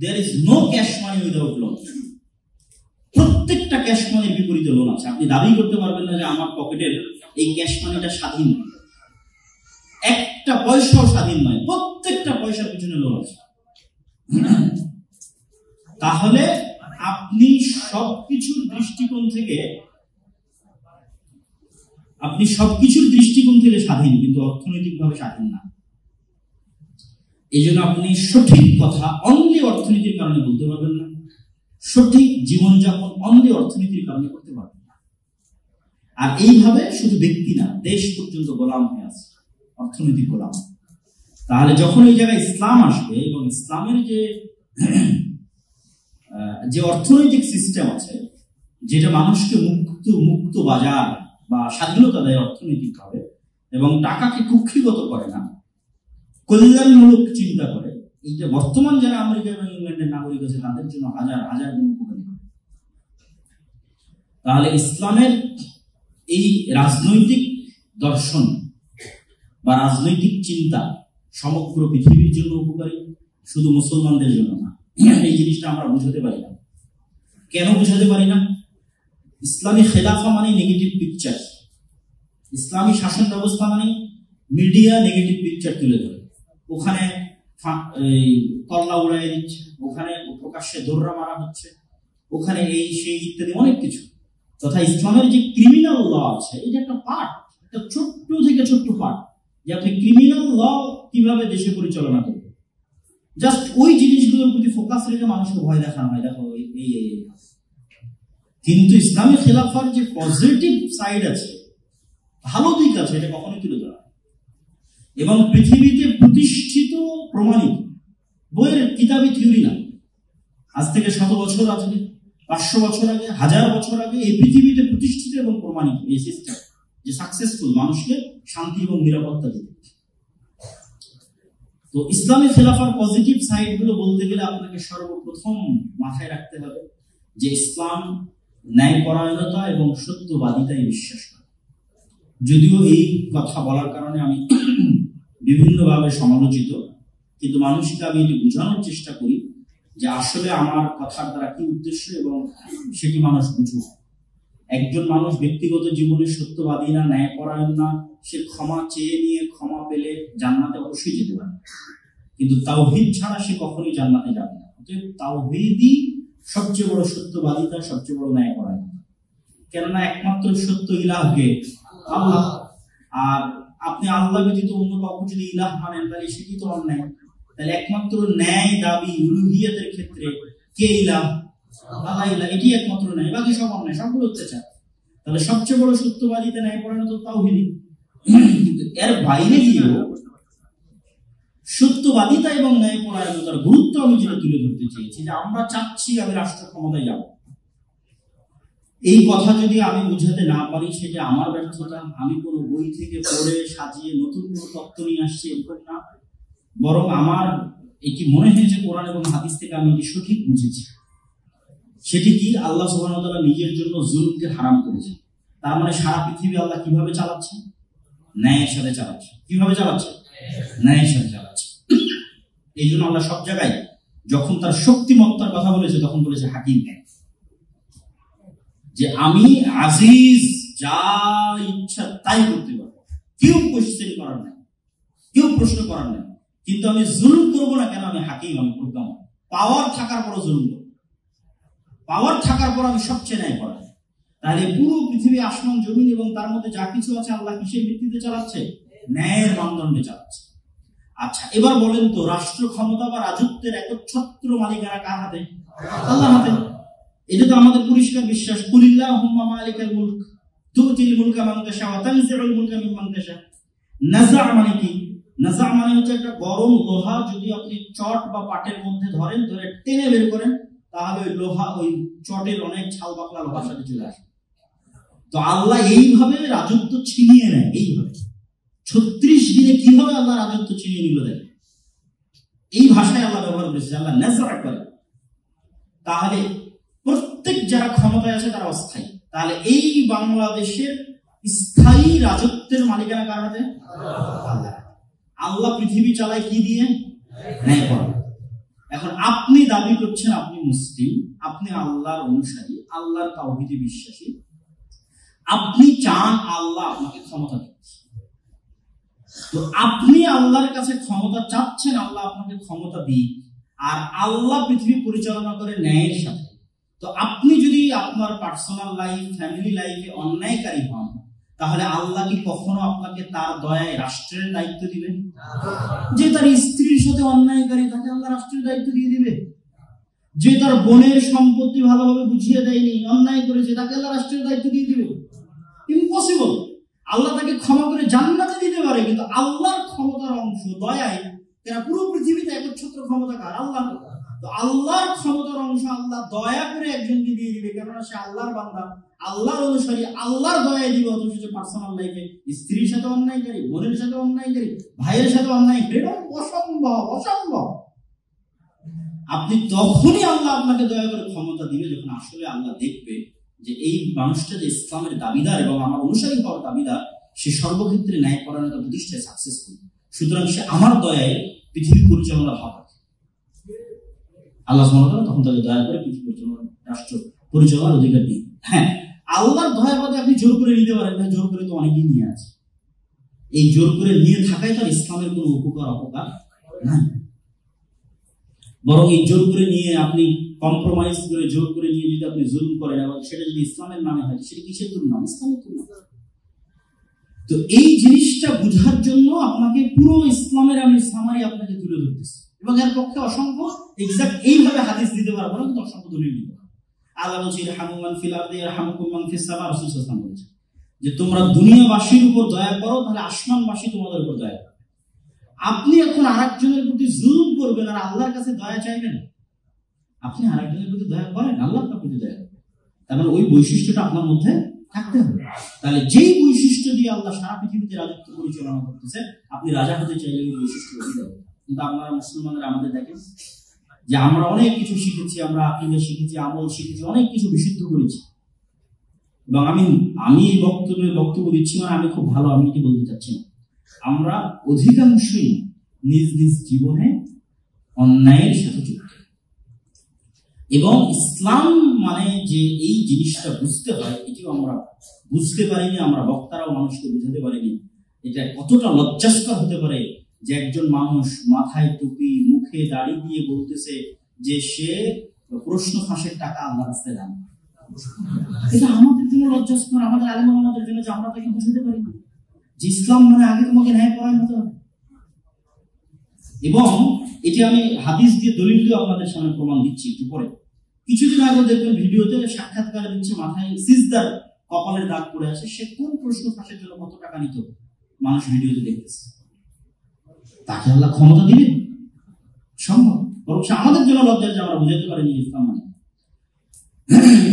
there is no cash money without loan, প্রত্যেকটা ক্যাশ মানির বিপরীতে লোন আছে। আপনি দাবি করতে পারবেন না যে আমার পকেটের এই ক্যাশ মানিটা স্বাধীন, একটা পয়সাও স্বাধীন নয়, প্রত্যেকটা পয়সার পিছনে লোন আছে। তাহলে আপনি সবকিছুর দৃষ্টিকোণ থেকে স্বাধীন, কিন্তু অর্থনৈতিকভাবে স্বাধীন না। এই জন্য আপনি সঠিক কথা অনলি অর্থনীতির কারণে বলতে পারবেন না, সঠিক জীবনযাপন অনলি অর্থনীতির কারণে করতে পারবেন না। আর এইভাবে শুধু ব্যক্তি না, দেশ পর্যন্ত গোলাম হয়ে আছে, অর্থনৈতিক গোলাম। তাহলে যখন এই জায়গায় ইসলাম আসবে এবং ইসলামের যে অর্থনৈতিক সিস্টেম আছে, যেটা মানুষকে মুক্ত বাজার বা স্বাধীনতা দেয় অর্থনৈতিক ভাবে, এবং টাকাকে কুক্ষিগত করে না, কল্যাণমূলক চিন্তা করে, এই যে বর্তমান যারা আমেরিকা এবং ইংল্যান্ডের নাগরিক আছে তাদের জন্য হাজার হাজার গুণ উপকারী হবে। তাহলে ইসলামের এই রাজনৈতিক দর্শন বা রাজনৈতিক চিন্তা সমগ্র পৃথিবীর জন্য উপকারী, শুধু মুসলমানদের জন্য না। এই জিনিসটা আমরা বুঝাতে পারি না। কেন বুঝাতে পারি না? ইসলামী খেলাফা মানে নেগেটিভ পিকচার, ইসলামী শাসন ব্যবস্থা মানে মিডিয়া নেগেটিভ পিকচার তুলে ধরে, ওখানে কল্লা উড়াই দিচ্ছে, ওখানে প্রকাশ্যে দৌড়া মারা হচ্ছে, ওখানে এই সেই ইত্যাদি অনেক কিছু। তথা ইসলামের যে ক্রিমিনাল ল আছে, এটা একটা পার্ট, একটা ছোট্ট থেকে ছোট্ট পার্ট, যে আপনি ক্রিমিনাল ল কিভাবে দেশে পরিচালনা করবেন। জাস্ট ওই জিনিসগুলোর প্রতি ফোকাস রেখে মানুষকে ভয় দেখানো হয়, দেখো এই। কিন্তু ইসলামী খেলাফার যে পজিটিভ সাইড আছে, ভালো দিক আছে, এটা কখনোই তুলে ধরা এবং পৃথিবীতে প্রতিষ্ঠিত প্রমাণিত, বইয়ের কিতাবি থিওরি না। আজ থেকে 100 বছর আগে, 500 বছর আগে, 1000 বছর আগে এই পৃথিবীতে প্রতিষ্ঠিত এবং প্রমাণিত এই সিস্টেম যে সাকসেসফুল মানুষকে শান্তি এবং নিরাপত্তা দিতে। তো ইসলামী খেলাফার পজিটিভ সাইড গুলো বলতে গেলে আপনাকে সর্বপ্রথম মাথায় রাখতে হবে যে ইসলাম ন্যায়পরায়ণতা এবং সত্যবাদিতায় বিশ্বাস করে। যদিও এই কথা বলার কারণে আমি বিভিন্নভাবে সমালোচিত, কিন্তু মানুষকে আমি এটি বোঝানোর চেষ্টা করি যে আসলে আমার কথার দ্বারা কি উদ্দেশ্য এবং সেটি মানুষ বুঝুক। একজন মানুষ ব্যক্তিগত জীবনে সত্যবাদী না, ন্যায়পরায়ণ না, সে ক্ষমা চেয়ে নিয়ে ক্ষমা পেলে জান্নাতে অবশ্যই যেতে পারে, কিন্তু তাওহীদ ছাড়া সে কখনোই জান্নাতে যাবে না। অতএব তাওহীদই সবচেয়ে বড় সত্যবাদিতা, সবচেয়ে বড় ন্যায়পরায়ণতা। কেননা একমাত্র সত্য ইলাহকে আল্লাহ, আর আপনি আল্লাহ ব্যতীত অন্য কাউকে যদি ইলাহ মানেন তাহলে সেটি তো অন্যায়। তাহলে একমাত্র ন্যায় দাবি উলুহিয়াতের ক্ষেত্রে কে ইলাহ? আল্লাহ ইলাহ, এটি একমাত্র ন্যায়, বাকি সব অন্যায়, সবগুলো অত্যাচার। তাহলে সবচেয়ে বড় সত্যবাদিতা ন্যায়পরায়ণতা তাওহীদই। কিন্তু এর বাইরে গিয়েও সত্যবাদিতা এবং ন্যায়পরায়ণতার গুরুত্ব আমি যেটা তুলে ধরতে চেয়েছি, যে আমরা চাচ্ছি আমি রাষ্ট্র ক্ষমতায় যাব, এই কথা যদি আমি বুঝাতে না পারি সেটা আমার ব্যর্থতা। আমি কোনো বই থেকে পড়ে সাজিয়ে নতুন কোনো তত্ত্ব নিয়ে আসছি এরকম না, বরং আমার এটি মনে হয়েছে কোরআন এবং হাদিস থেকে আমি এটি সঠিক বুঝেছি। সেটি কি? আল্লাহ সুবহানাহু ওয়া তাআলা নিজের জন্য জুলমকে হারাম করেছেন। তার মানে সারা পৃথিবী আল্লাহ কিভাবে চালাচ্ছে? ন্যায়ের সাথে চালাচ্ছে। কিভাবে চালাচ্ছে? ন্যায়ের সাথে চালাচ্ছে। এই জন্য আল্লাহ সব জায়গায় যখন তার শক্তিমত্তার কথা বলেছে তখন বলেছে হাকিম, যে আমি আজিজ, যা ইচ্ছা তাই করতে পারবো, কেউ কোশ্চেন করার নাই, কেউ প্রশ্ন করার নাই। কিন্তু আমি জুলুম করবো না। কেন? আমি হাকিম, আমি প্রজ্ঞাময়। পাওয়ার থাকার পর জুলুম করবো, পাওয়ার থাকার পর আমি সবচেয়ে ন্যায় করা। তাহলে পুরো পৃথিবী, আসমান জমিন এবং তার মধ্যে যা কিছু আছে আল্লাহ কিসের ভিত্তিতে চালাচ্ছে? ন্যায়ের মানদণ্ডে চালাচ্ছে। আচ্ছা, এবার বলেন তো, রাষ্ট্র ক্ষমতা বা রাজত্বের একচ্ছত্র মালিকানা কার হাতে? আল্লাহর হাতে। এটা তো আমাদের পরিষ্কার বিশ্বাস। কুলিল্লাহুম্মা মালিকাল মুলক তুতিল মুলকা মান তাশা ওয়া তানজিউল মুলকা মিম্মান তাশা। নাযা মানে কি? নাযা মানে হচ্ছে একটা গরম লোহা যদি আপনি চট বা পাটের মধ্যে ধরেন, ধরে টেনে বের করেন, তাহলে ওই লোহা ওই চটের অনেক ছাল পাকলা লোহার সাথে চলে আসে। তো আল্লাহ এইভাবে রাজত্ব ছিনিয়ে নেয়। এইভাবে 36 দিনে কিভাবে আল্লাহ রাজত্ব ছিনিয়ে নিল দেখেন। এই ভাষায় আল্লাহ ব্যবহার করেছে, আল্লাহ নাযা করে। তাহলে প্রত্যেক যারা ক্ষমতায় আছে তারা অস্থায়ী। তাহলে এই বাংলাদেশের স্থায়ী রাজত্বের মালিকানা কার হাতে? আল্লাহ। আল্লাহ পৃথিবী চালায় কি দিয়ে? ন্যায়পরায়ণ। এখন আপনি দাবি করছেন আপনি মুসলিম, আপনি আল্লাহর অনুসারী, আল্লাহর তাওহীদে বিশ্বাসী, আপনি চান আল্লাহ আপনাকে ক্ষমতা দিচ্ছে। তো আপনি আল্লাহর কাছে ক্ষমতা চাচ্ছেন, আল্লাহ আপনাকে ক্ষমতা দিক, আর আল্লাহ পৃথিবী পরিচালনা করে ন্যায়ের সাথে। তো আপনি যদি আপনার পার্সোনাল লাইফ, ফ্যামিলি লাইফে অন্যায়কারী হন, তাহলে আল্লাহ কি কখনো আপনাকে তার দয়ায় রাষ্ট্রের দায়িত্ব দিবেন? যে তার স্ত্রীর সাথে অন্যায়কারী, তাকে আল্লাহ রাষ্ট্রের দায়িত্ব দিয়ে দিবে? যে তার বোনের সম্পত্তি ভালোভাবে বুঝিয়ে দেয়নি, অন্যায় করেছে, তাকে আল্লাহ রাষ্ট্রের দায়িত্ব দিয়ে দিবে? ইম্পসিবল। আল্লাহ তাকে ক্ষমা করে জান্নাতে দিতে পারে, কিন্তু আল্লাহর ক্ষমতার অংশ দয়ায় এরা পুরো পৃথিবীতে একচ্ছত্র ক্ষমতাকার আল্লাহ। তো আল্লাহর ক্ষমতার অংশ আল্লাহ দয়া করে একজনকে দিয়ে দিবে, কেননা সে আল্লাহর বান্দা, আল্লাহর অনুসারী, আল্লাহর দয়ায় দিবে। অথচ যে পার্সোনাল লাইফে স্ত্রীর সাথে অন্যায়কারী, বোনের সাথে অন্যায়কারী, ভাইয়ের সাথে অন্যায়কারী, এটা অসম্ভব, অসম্ভব। আপনি তখনই আল্লাহ আপনাকে দয়া করে ক্ষমতা দিবে যখন আসলে আল্লাহ দেখবে যে এই মানুষটা যে ইসলামের দাবিদার এবং আমার অনুসারী হওয়ার দাবিদার, সে সর্বক্ষেত্রে ন্যায়পরায়ণতা প্রতিষ্ঠায় সাকসেসফুল। সুতরাং সে আমার দয়ায় পৃথিবী পরিচালনা হবে। আল্লাহ সুবহানাহু ওয়া তাআলা তখন তাকে দয়া করে পৃথিবী পরিচালনা, রাষ্ট্র পরিচালনার অধিকার দিন। হ্যাঁ, আল্লাহর দয়া বাদে আপনি জোর করে নিতে পারেন, ভাই জোর করে তো অনেকেই নিয়ে আছে। এই জোর করে নিয়ে থাকায় তার ইসলামের কোনো উপকার অপকার নাই। বরং এই জোর করে নিয়ে আপনি কম্প্রোমাইজ করে, জোর করে নিয়ে যদি আপনি জুলুম করেন এবং সেটা যদি ইসলামের নামে হয়, সেটা কিসের দুর্নাম? ইসলামের দুর্নাম। তো এই জিনিসটা বোঝার জন্য আপনাকে পুরো ইসলামের আমি সামারি আপনাকে তুলে ধরতেছি, এবং এর পক্ষে অসংখ্য এক্সাক্ট এইভাবে হাদিস দিতে পারবো না, কিন্তু অসংখ্য দলিল দিতে পারবো। আল্লাহ বলছে ইরহামু মান ফিল আরদি ইয়ারহামুকুম মান ফিস সামা। রাসূল সাল্লাল্লাহু আলাইহি ওয়াসাল্লাম বলেছেন যে তোমরা দুনিয়াবাসীর উপর দয়া করো, তাহলে আসমানবাসী তোমাদের উপর দয়া করবে। আপনি এখন আরেকজনের প্রতি জুলুম করবেন আর আল্লাহর কাছে দয়া চাইবেন? আপনি আরেকজনের প্রতি দয়া করেন, আল্লাহ আপনার প্রতি দয়া করবে। তার মানে ওই বৈশিষ্ট্যটা আপনার মধ্যে থাকতে হবে। তাহলে যেই বৈশিষ্ট্য দিয়ে আল্লাহ সারা পৃথিবীতে রাজত্ব পরিচালনা করতেছে, আপনি রাজা হতে চাইলে ওই বৈশিষ্ট্য দিতে হবে। কিন্তু আপনারা মুসলমানরা আমাদের দেখেন যে আমরা অনেক কিছু শিখেছি, আমরা আকীদা শিখেছি, আমল শিখেছি, অনেক কিছু বিশুদ্ধ করেছি, এবং আমি এই বক্তব্য দিচ্ছি মানে আমি খুব ভালো, আমি এটি বলতে চাচ্ছি না। আমরা অধিকাংশই নিজ নিজ জীবনে অন্যায়ের সাথে যুক্ত, এবং ইসলাম মানে যে এই জিনিসটা বুঝতে হয় এটিও আমরা বুঝতে পারিনি, আমরা বক্তারাও মানুষকে বুঝাতে পারিনি। এটা কতটা লজ্জাস্কর হতে পারে যে একজন মানুষ মাথায় টুপি, মুখে দাড়ি দিয়ে বলতেছে যে সে প্রশ্ন ফাঁসের টাকা আল্লাহর রাস্তায় দান। এটা আমাদের জন্য লজ্জাস্কর, আমাদের আলেম ওলামাদের জন্য, যে আমরা তাকে বুঝাতে পারি না যে ইসলাম মানে আগে তোমাকে ন্যায় পরায়ণ হতে হবে। এবং এটি আমি হাদিস দিয়ে দলিল দিয়ে আপনাদের সামনে প্রমাণ দিচ্ছি একটু পরে। কিছুদিন আগে দেখবেন ভিডিওতে সাক্ষাৎকার দিচ্ছে, মাথায় সিজদার কপালের দাগ পড়ে আছে, সে কোন প্রশ্ন ফাঁসের জন্য কত টাকা নিত মানুষ ভিডিওতে দেখতেছে। তাকে আল্লাহ ক্ষমতা দিবে? সম্ভব। বরং সে আমাদের জন্য লজ্জার যে আমরা বুঝাতে পারিনি ইসলাম মানে।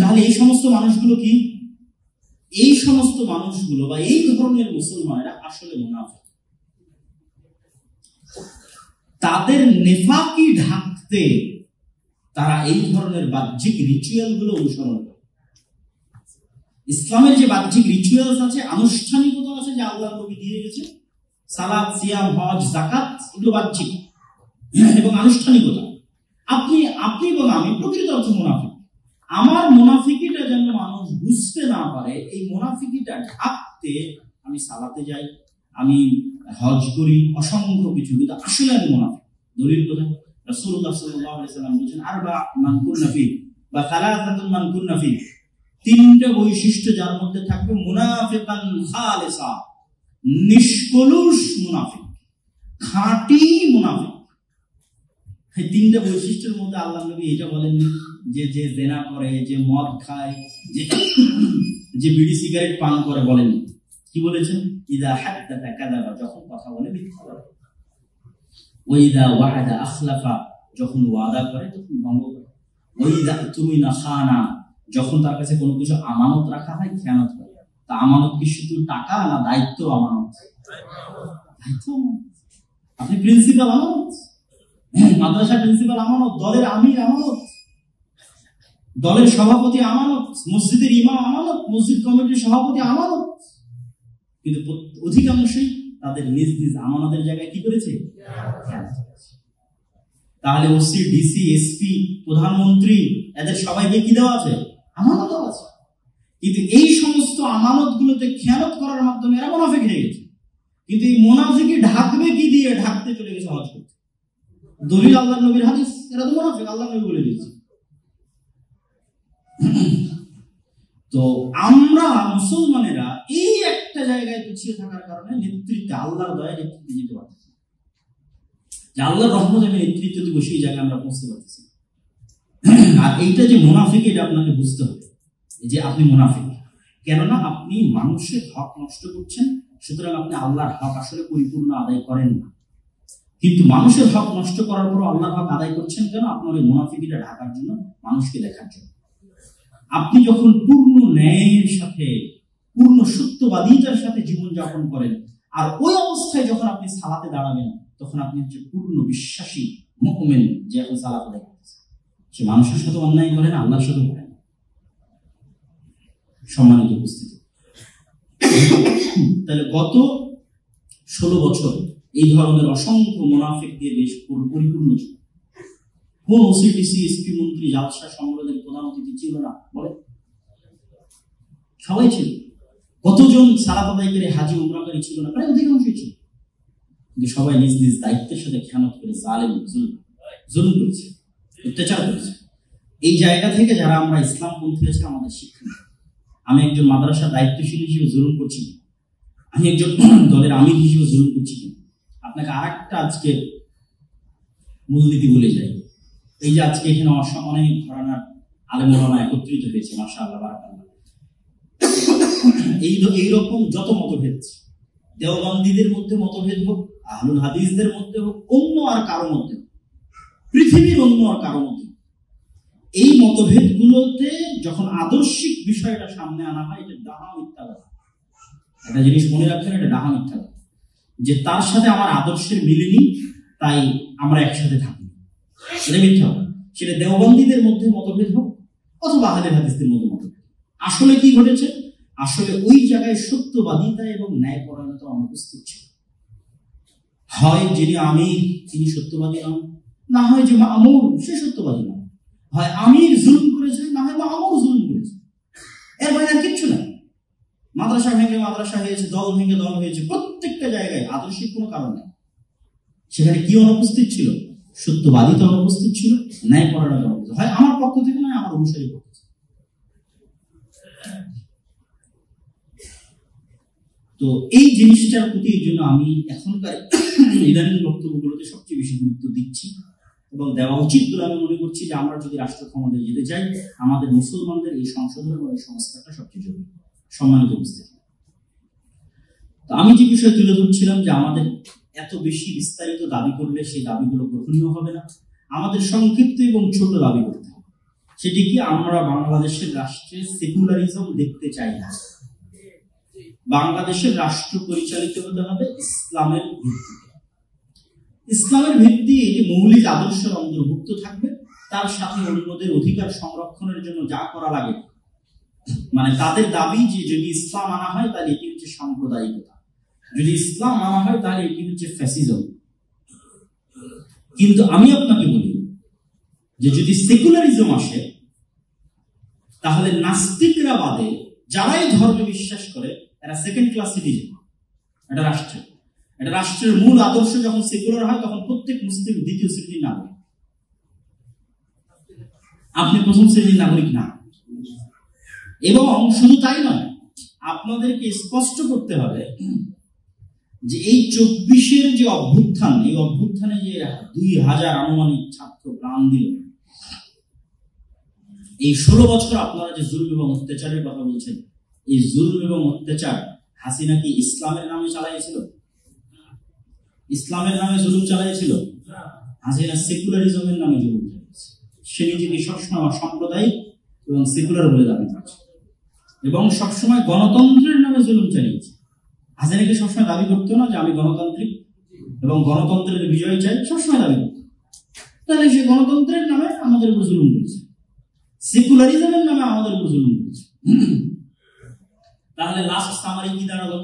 তাহলে এই সমস্ত মানুষগুলো কি? এই সমস্ত মানুষগুলো বা এই ধরনের মুসলমানেরা আসলে মুনাফিক। তাদের নেফাকি ঢাকতে তারা এই ধরনের বাহ্যিক রিচুয়াল গুলো অনুসরণ করে। ইসলামের যে বাহ্যিক রিচুয়ালস আছে, আনুষ্ঠানিকতা আছে, যে আল্লাহ নবী দিয়ে গেছে, সালাত, সিয়াম, হজ, যাকাত, এগুলো বাহ্যিক এবং আনুষ্ঠানিকতা। আপনি এবং আমি প্রকৃত অর্থে মুনাফিক। আমার মুনাফিকিটা যেন মানুষ বুঝতে না পারে, এই মুনাফিকিটা ঢাকতে আমি সালাতে যাই, আমি হজ করি, অসংখ্য কিছু, কিন্তু আসলে আমি মুনাফিক। দলিল কোথায়? রাসূলুল্লাহ সাল্লাল্লাহু আলাইহি ওয়াসাল্লাম বলেছেন আরবা মান কুন্না ফি বা সালাসাতুন মান কুন্না ফি, তিনটা বৈশিষ্ট্য যার মধ্যে থাকবে, মুনাফিকান খালিসা, নিষ্কলুষ মুনাফিক, খাঁটি মুনাফিক। এই তিনটা বৈশিষ্ট্যের মধ্যে আল্লাহ নবী এটা বলেননি যে যে জেনা করে, যে মদ খায়, যে বিড়ি সিগারেট পান করে, বলেননি। কি বলেছেন? ইদা হাদ্দাতা কাযাবা, যখন কথা বলে মিথ্যা বলে। ওয়াইদা ওয়াহাদা আখলাফা, যখন ওয়াদা করে তখন ভঙ্গ করে। ওয়াইদা তুমিনা খানা, যখন তার কাছে কোনো কিছু আমানত রাখা হয় খেয়ানত করে। তা আমানত কি শুধু টাকা না দায়িত্ব? আমানত, দায়িত্ব। আপনি প্রিন্সিপাল আমানত, মাদ্রাসা প্রিন্সিপাল আমানত, দলের আমির আমানত, দলের সভাপতি আমানত, মসজিদের ইমাম আমানত, মসজিদ কমিটির সভাপতি আমানত। কিন্তু অধিকাংশই তাদের নিজ নিজ আমানতের জায়গায় কি করেছে? তাহলে ওসি, ডিসি, এসপি, প্রধানমন্ত্রী এদের সবাইকে কি দেওয়া আছে? আমানত দেওয়া আছে। কিন্তু এই সমস্ত আমানত গুলোতে খেয়ানত করার মাধ্যমে এরা মুনাফিক হয়ে গেছে। কিন্তু এই মুনাফিকি ঢাকবে কি দিয়ে? ঢাকতে চলে গেছে হজ করতে। দলিল আল্লাহর নবীর হাদিস, এরা তো মুনাফিক, আল্লাহর নবী বলে দিয়েছে। তো আমরা মুসলমানেরা এই একটা জায়গায় পিছিয়ে থাকার কারণে নেতৃত্বে, আল্লাহর দয়ায় নেতৃত্বে যেতে পারতেছি, যে আল্লাহর রহমতে আমি নেতৃত্ব দিব, সেই জায়গায় আমরা পৌঁছতে পারতেছি। আর এইটা যে মুনাফিক, এটা আপনাকে বুঝতে হবে যে আপনি মুনাফিক, কেননা আপনি মানুষের হক নষ্ট করছেন, সুতরাং আপনি আল্লাহর হক আসলে পরিপূর্ণ আদায় করেন না। কিন্তু মানুষের হক নষ্ট করার পর আল্লাহর হক আদায় করছেন কেন? আপনার এই মুনাফিকিটা ঢাকার জন্য, মানুষকে দেখার জন্য। আপনি যখন পূর্ণ ন্যায়ের সাথে, পূর্ণ সত্যবাদিতার সাথে জীবনযাপন করেন, আর ওই অবস্থায় যখন আপনি সালাতে দাঁড়াবেন, তখন আপনি হচ্ছে পূর্ণ বিশ্বাসী মুমিন, যে এখন সালাত আদায় করতেছে। সে মানুষের সাথে অন্যায় করে না, আল্লাহর সাথে করে না। সম্মানিত উপস্থিতি, তাহলে গত 16 বছর এই ধরনের অসংখ্য মুনাফিক দিয়ে দেশ পরিপূর্ণ ছিল। কোন ওসি, ডিসি, এসপি, মন্ত্রী, জালসা, সম্মেলনের প্রধান অতিথি ছিল না? বলে সবাই ছিল। কতজন সালাত আদায়কারী হাজি, উমরাকারী ছিল না? প্রায় অধিকাংশই ছিল। কিন্তু সবাই নিজ নিজ দায়িত্বের সাথে খেয়ানত করে জালেম, জুলুম করেছে, অত্যাচার করেছে। এই জায়গা থেকে যারা আমরা ইসলামপন্থী আছে, আমাদের শিক্ষা, আমি একজন মাদ্রাসার দায়িত্বশীল হিসেবে জুলুম করছি, আমি একজন দলের আমির হিসেবে জুলুম করছি। আপনাকে আরেকটা আজকে মূলনীতি বলে যাই। এই যে আজকে এখানে অনেক ঘরানার আলেম ওলামা একত্রিত হয়েছে, মাশাআল্লাহ, বারাকাল্লাহ। এইরকম যত মতভেদ, দেওবন্দীদের মধ্যে মতভেদ হোক, আহলুল হাদিসদের মধ্যে হোক, অন্য আর কারো মধ্যে, পৃথিবীর অন্য আর কারো মধ্যে, এই মতভেদ গুলোতে যখন আদর্শিক বিষয়টা সামনে আনা হয়, এটা ডাহা মিথ্যা কথা। একটা জিনিস মনে রাখবেন, এটা ডাহা মিথ্যা কথা, যে তার সাথে আমার আদর্শের মিলেনি, তাই আমরা একসাথে থাকি, এটা মিথ্যা কথা। সেটা দেওবন্দীদের মধ্যে মতভেদ হোক অথবা আহলে হাদিসদের মধ্যে মতভেদ। আসলে কি ঘটেছে? আসলে ওই জায়গায় সত্যবাদিতা এবং ন্যায়পরায়ণতা অনুপস্থিত ছিল। হয় যিনি আমির তিনি সত্যবাদী নন, না হয় যে মামুর সে সত্যবাদী নন। হয় আমির জুলুম করেছে, না হয় মামুর জুলুম করেছে। এর বাইরে আর কিচ্ছু নাই। মাদ্রাসা ভেঙে মাদ্রাসা হয়েছে, দল ভেঙে দল হয়েছে, প্রত্যেকটা জায়গায় আদর্শিক কোনো কারণ নেই। সেখানে কি অনুপস্থিত ছিল? সত্যবাদিতা অনুপস্থিত ছিল, ন্যায়পরায়ণতা অনুপস্থিত। হয় আমার পক্ষ থেকে নয়, আমার অনুসারী পক্ষ থেকে। তো এই জিনিসটার প্রতি এই জন্য আমি এখনকার ইদানিং বক্তব্যগুলোতে সবচেয়ে বেশি গুরুত্ব দিচ্ছি এবং দেওয়া উচিত বলে আমি মনে করছি, যে আমরা যদি রাষ্ট্র ক্ষমতায় যেতে চাই, আমাদের মুসলমানদের এই সংশোধন এবং এই সংস্কারটা সবচেয়ে জরুরি। সম্মানিত উপস্থিতি, তো আমি যে বিষয় তুলে ধরছিলাম, যে আমাদের এত বেশি বিস্তারিত দাবি করলে সেই দাবিগুলো গ্রহণীয় হবে না। আমাদের সংক্ষিপ্ত এবং ছোট দাবি করতে হবে। সেটি কি? আমরা বাংলাদেশের রাষ্ট্রে সেকুলারিজম দেখতে চাই না। বাংলাদেশের রাষ্ট্র পরিচালিত হতে হবে ইসলামের ভিত্তিতে। ইসলামের ভিত্তি এটি মৌলিক আদর্শের অন্তর্ভুক্ত থাকবে, তার সাথে অন্যদের অধিকার সংরক্ষণের জন্য যা করা লাগে, মানে তাদের দাবি যে যদি ইসলাম আনা হয় তাহলে এটি হচ্ছে সাম্প্রদায়িকতা, যদি ইসলাম আনা হয় তাহলে এটি হচ্ছে ফ্যাসিজম। কিন্তু আমি আপনাকে বলি যে যদি সেকুলারিজম আসে, তাহলে নাস্তিকরা বাদে যারাই ধর্মে বিশ্বাস করে এরা সেকেন্ড ক্লাস সিটিজেন। এটা রাষ্ট্রের মূল আদর্শ যখন সেকুলার হয়, তখন প্রত্যেক মুসলিম দ্বিতীয় শ্রেণীর নাগরিক, আপনি প্রথম শ্রেণীর নাগরিক না। এবং শুধু তাই নয়, আপনাদেরকে স্পষ্ট করতে হবে যে এই 24-এর যে অভ্যুত্থান, এই অভ্যুত্থানে যে 2000 আনুমানিক ছাত্র প্রাণ দিল, এই 16 বছর আপনারা যে জুলুম এবং অত্যাচারের কথা বলছেন, এই জুলুম এবং অত্যাচার হাসিনা কি ইসলামের নামে চালাইছিল? ইসলামের নামে জুলুম চালাইছিল? হাসিনা সেকুলারিজমের নামে জুলুম চালিয়েছে। সে নিজেকে সবসময় অসাম্প্রদায়িক এবং সেকুলার বলে দাবি করছে, এবং সবসময় গণতন্ত্রের নামে জুলুম চালিয়েছে। হাসিনাকে সবসময় দাবি করতো না যে আমি গণতান্ত্রিক এবং গণতন্ত্রের বিজয় চাই, সবসময় দাবি করতো। তাহলে সে গণতন্ত্রের নামে আমাদের উপর জুলুম করেছে, সেকুলারিজমের নামে আমাদের উপর জুলুম করেছে। তাহলে লাস্ট সামারি কি দাঁড়ালো?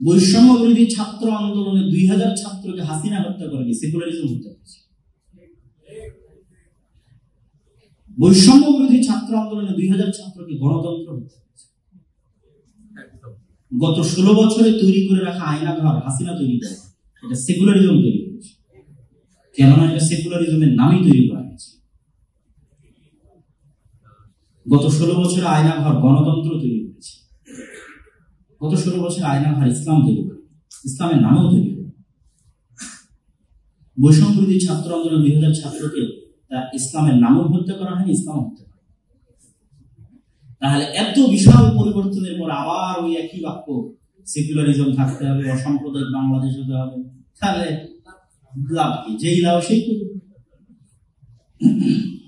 বৈষম্য বিরোধী ছাত্র আন্দোলনে 2000 ছাত্রকে হাসিনা হত্যা করেনি, সেকুলারিজম হত্যা করেছে। বৈষম্য বিরোধী ছাত্র আন্দোলনে 2000 ছাত্রকে গণতন্ত্র হত্যা করেছে। গত 16 বছরে তৈরি করে রাখা আয়নাঘর হাসিনা তৈরি করে, এটা সেকুলারিজম তৈরি করেছে। কেননা এটা সেকুলারিজমের নামেই তৈরি করা হয়েছে। গত 16 বছরে আয়নাঘর গণতন্ত্র তৈরি করেছে। গত 16 বছরে আয়নাঘর ইসলাম তৈরি করে, ইসলামের নামেও তৈরি করে। বৈষম্য বিরোধী ছাত্র আন্দোলন 2000 ছাত্রকে তা ইসলামের নামও হত্যা করা হয়নি, ইসলাম হত্যা করা। তাহলে এত বিশাল পরিবর্তনের পর আবার ওই একই বাক্য, সেকুলারিজম থাকতে হবে, অসাম্প্রদায়িক বাংলাদেশ হতে হবে, তাহলে লাভ কি? যেই লাভ সেই করবে।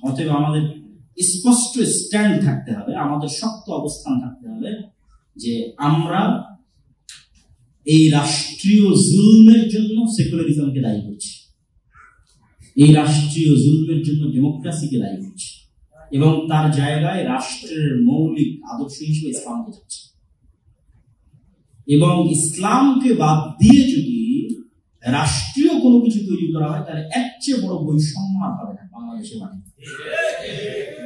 অতএব আমাদের স্পষ্ট স্ট্যান্ড থাকতে হবে, আমাদের শক্ত অবস্থান থাকতে হবে যে আমরা এই রাষ্ট্রীয় জুলমের জন্য সেকুলারিজমকে দায়ী করছি, এই রাষ্ট্রীয় জুলমের জন্য ডেমোক্রেসিকে দায়ী করছি, এবং তার জায়গায় রাষ্ট্রের মৌলিক আদর্শ হিসেবে ইসলামকে যাচ্ছে। এবং ইসলামকে বাদ দিয়ে যদি রাষ্ট্রীয় কোনো কিছু তৈরি করা হয়, তাহলে এর চেয়ে বড় বৈষম্য আর হবে না বাংলাদেশের মাটিতে।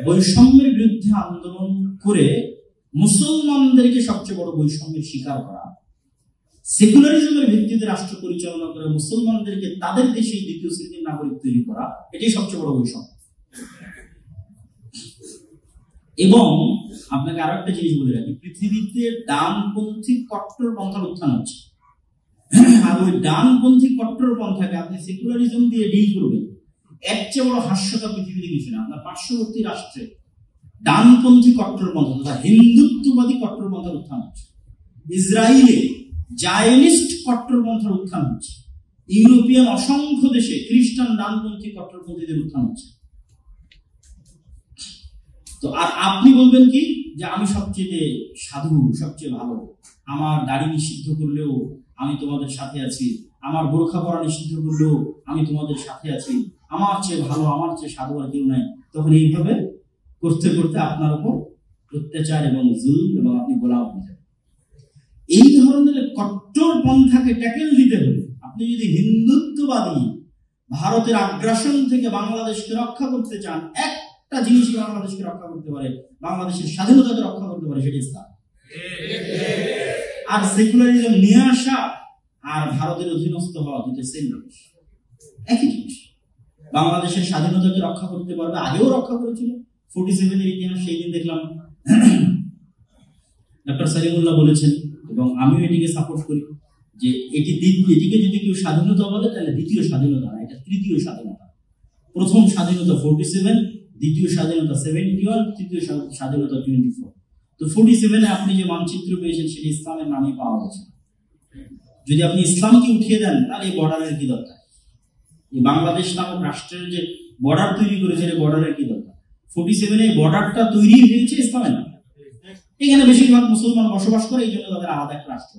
বৈষম্যের বিরুদ্ধে আন্দোলন করে মুসলমানদেরকে সবচেয়ে বড় বৈষম্যের শিকার করা, সেকুলারিজমের ভিত্তিতে রাষ্ট্র পরিচালনা করে মুসলমানদেরকে তাদের দেশে দ্বিতীয় শ্রেণীর নাগরিক তৈরি করা, এটাই সবচেয়ে বড় বৈষম্য। এবং আপনাকে আরো একটা জিনিস বলে রাখি, পৃথিবীতে ডানপন্থী কট্টরপন্থার উত্থান হচ্ছে। আর ওই ডানপন্থী কট্টরপন্থাকে আপনি সেকুলারিজম দিয়ে ডিল করবেন, এর চেয়ে বড় হাস্যকর পৃথিবীতে কিছু না। আপনার পার্শ্ববর্তী রাষ্ট্রে ডানপন্থী কট্টরপন্থা তথা হিন্দুত্ববাদী কট্টরপন্থার উত্থান হচ্ছে। ইসরায়েলে জায়নিস্ট কট্টরপন্থার উত্থান হচ্ছে। ইউরোপিয়ান অসংখ্য দেশে খ্রিস্টান ডানপন্থী কট্টরপন্থীদের উত্থান হচ্ছে। তো আর আপনি বলবেন কি যে আমি সবচেয়ে সাধু, সবচেয়ে ভালো, আমার দাড়ি নিষিদ্ধ করলেও আমি তোমাদের সাথে আছি, আমার বোরখা পরা নিষিদ্ধ করলেও আমি তোমাদের সাথে আছি, আমার চেয়ে ভালো, আমার চেয়ে সাধু আর কেউ নাই। তখন এইভাবে করতে করতে আপনার উপর অত্যাচার এবং জুলম এবং আপনি গোলাম হয়ে যাবেন। এই ধরনের কট্টর পন্থাকে ট্যাকেল দিতে হবে। আপনি যদি হিন্দুত্ববাদী ভারতের আগ্রাসন থেকে বাংলাদেশকে রক্ষা করতে চান, একটা জিনিসই বাংলাদেশকে রক্ষা করতে পারে, বাংলাদেশের স্বাধীনতাকে রক্ষা করতে পারে, সেটা ইসলাম। আর সেকুলারিজম নিয়ে আসা আর ভারতের অধীনস্থ হওয়া দুটো সেম জিনিস, একই জিনিস। বাংলাদেশের স্বাধীনতাকে রক্ষা করতে পারবে, আগেও রক্ষা করেছিল। 47-এর ইতিহাস সেই দিন দেখলাম ডক্টর সালিমুল্লাহ বলেছেন, এবং আমিও এটিকে সাপোর্ট করি, যে এটিকে যদি কেউ স্বাধীনতা বলে তাহলে দ্বিতীয় স্বাধীনতা না, এটা তৃতীয় স্বাধীনতা। প্রথম স্বাধীনতা 47, দ্বিতীয় স্বাধীনতা 71, তৃতীয় স্বাধীনতা 24। তো 47-এ আপনি যে মানচিত্র পেয়েছেন সেটা ইসলামের নামে পাওয়া গেছে। যদি আপনি ইসলামকে উঠিয়ে দেন তাহলে এই বর্ডারের কি দরকার? এই বাংলাদেশ নামক রাষ্ট্রের যে বর্ডার তৈরি করেছে, এই বর্ডারের কি দরকার? 47-এ বর্ডারটা তৈরি হয়েছে ইসলামের নামে। এখানে বেশিরভাগ মুসলমান বসবাস করে, এই জন্য তাদের আলাদা একটা রাষ্ট্র।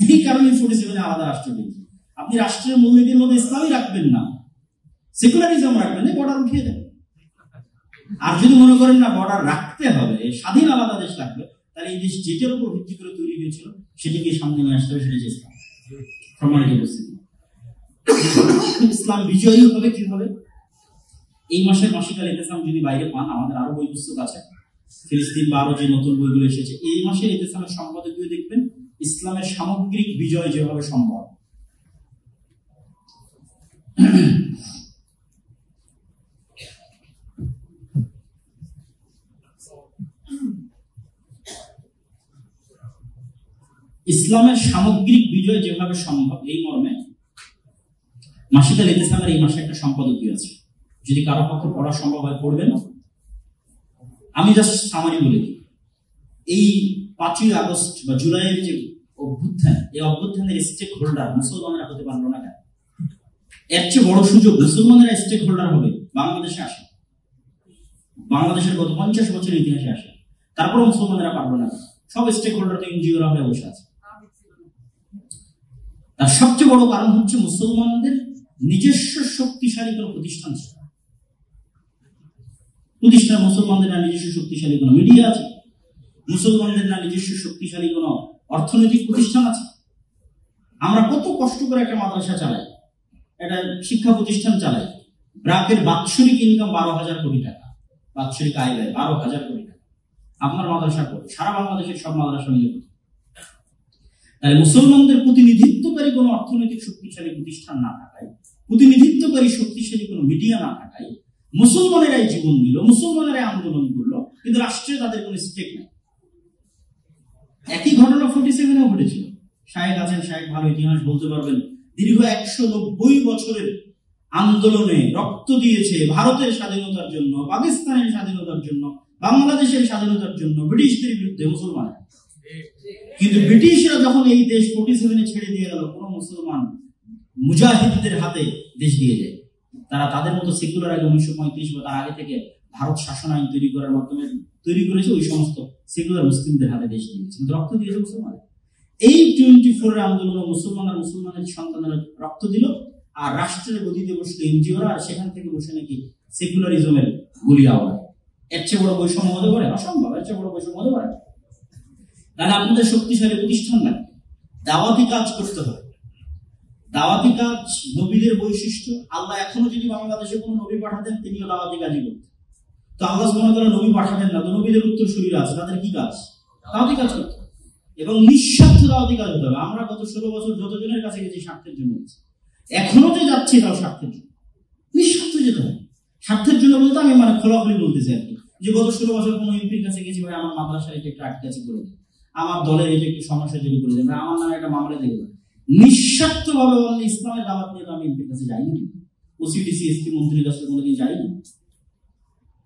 এই কারণে 47-এ আলাদা রাষ্ট্র দিয়েছে। আপনি রাষ্ট্রের মূলনীতির মধ্যে ইসলামই রাখবেন না, সেকুলারিজম রাখবেন, বর্ডার উঠিয়ে দেন। আর যদি মনে করেন না বর্ডার রাখতে হবে, স্বাধীন আলাদা দেশ লাগবে, তাহলে এই দেশ যেটার উপর ভিত্তি করে তৈরি হয়েছিল সেটাকে সামনে নিয়ে আসতে হবে, সেটা ইসলাম। প্রমাণিত উপস্থিতি। ইসলাম বিজয়ী হবে কিভাবে? এই মাসের মাসিকাল ইতিসাম যদি বাইরে পান, আমাদের আরো বই পুস্তক আছে, ফিলিস্তিন বা আরো যে নতুন বইগুলো এসেছে, এই মাসের ইতিসামের সম্পাদকীয় দেখবেন ইসলামের সামগ্রিক বিজয় যেভাবে সম্ভব। ইসলামের সামগ্রিক বিজয় যেভাবে সম্ভব, এই মর্মে মাসিকাল ইতিসামের এই মাসে একটা সম্পাদকীয় আছে। যদি কারো পক্ষে পড়া সম্ভব হয় পড়বেন। আমি জাস্ট সামারি বলে দিই, এই 5ই আগস্ট বা জুলাইয়ের যে অভ্যুত্থান, এই অভ্যুত্থানের স্টেক হোল্ডার মুসলমানরা হতে পারলো না কেন? এর চেয়ে বড় সুযোগ মুসলমানরা স্টেক হোল্ডার হবে বাংলাদেশে আসে, বাংলাদেশের গত 50 বছরের ইতিহাসে আসে, তারপর মুসলমানরা পারলো না। সব স্টেক হোল্ডার তো এনজিওরা হয়ে বসে আছে। তার সবচেয়ে বড় কারণ হচ্ছে মুসলমানদের নিজস্ব শক্তিশালী কোন প্রতিষ্ঠান ছিল। মুসলমানদের না নিজস্ব শক্তিশালী কোন মিডিয়া আছে, মুসলমানদের না নিজস্ব শক্তিশালী কোন অর্থনৈতিক প্রতিষ্ঠান আছে। আমরা কত কষ্ট করে একটা মাদ্রাসা চালাই, একটা শিক্ষা প্রতিষ্ঠান চালাই। ব্র্যাকের বাৎসরিক ইনকাম 12,000 কোটি টাকা, বাৎসরিক আয় ব্যয় 12,000 কোটি টাকা। আপনার মাদ্রাসা করে সারা বাংলাদেশের সব মাদ্রাসা মিলে করতে। তাই মুসলমানদের প্রতিনিধিত্বকারী কোনো অর্থনৈতিক শক্তিশালী প্রতিষ্ঠান না থাকায়, প্রতিনিধিত্বকারী শক্তিশালী কোনো মিডিয়া না থাকায় মুসলমানেরাই জীবন দিল, মুসলমানেরাই আন্দোলন করলো, কিন্তু রাষ্ট্রে তাদের কোনো স্টেক নেই। একই ঘটনা 47-এও ঘটেছিল। শাহেক আছেন, শাহেক ভালো ইতিহাস বলতে পারবেন। দীর্ঘ 190 বছরের আন্দোলনে রক্ত দিয়েছে ভারতের স্বাধীনতার জন্য, পাকিস্তানের স্বাধীনতার জন্য, বাংলাদেশের স্বাধীনতার জন্য ব্রিটিশদের বিরুদ্ধে মুসলমানরা। কিন্তু ব্রিটিশরা যখন এই দেশ 47-এ ছেড়ে দিয়ে গেল, কোন মুসলমান মুজাহিদদের হাতে দেশ দিয়ে যায়। তারা তাদের মতো সেকুলার আগে 1935 বা তার আগে থেকে ভারত শাসন আইন তৈরি করার মাধ্যমে তৈরি করেছে, ওই সমস্ত সেকুলার মুসলিমদের হাতে দেশ দিয়েছে, কিন্তু রক্ত দিয়েছে মুসলমান। এই 24 আন্দোলনে মুসলমানের সন্তানরা রক্ত দিল, আর রাষ্ট্রের গদিতে বসলো এনজিওরা, আর সেখান থেকে বসে নাকি সেকুলারিজমের গুলি আওয়াজ। এর চেয়ে বড় বৈষম্য হতে পারে? অসম্ভব। এর চেয়ে বড় বৈষম্য হতে পারে? তাহলে আপনাদের শক্তিশালী প্রতিষ্ঠান লাগবে, দাওয়াতি কাজ করতে হবে। দাওয়াতি কাজ নবীদের বৈশিষ্ট্য। আল্লাহ এখনো যদি বাংলাদেশে কোনো নবী পাঠাতেন, তিনিও দাওয়াতি কাজই করতেন। তো আল্লাহ সুবহানাহু ওয়া তাআলা নবী পাঠাতেন না, তো নবীদের উত্তরসূরিরা আছে, তাদের কি কাজ? দাওয়াতি কাজ করতে হবে, এবং নিঃস্বার্থ দাওয়াতি কাজ হতে হবে। আমরা গত 16 বছর যতজনের কাছে গেছি স্বার্থের জন্য গেছি, এখনো যে যাচ্ছি তাও স্বার্থের জন্য। নিঃস্বার্থ যেতে হবে। স্বার্থের জন্য বলতে আমি মানে খোলাখুলি বলতেছি আর কি, যে গত 16 বছর কোনো এমপির কাছে গেছি, ভাই আমার মাদ্রাসার এটা একটু আটকে আছে করে দেন, আমার দলের এটা একটু সমস্যা তৈরি করে দেন, আমার নামে একটা মামলা দিয়ে দেবেন। নিঃস্বার্থ ভাবে বললে ইসলামের দাওয়াত নিয়ে তো আমি এমপির কাছে যাইনি, ওসিডিসি এসপি মন্ত্রীর কাছে কোনোদিন যাইনি।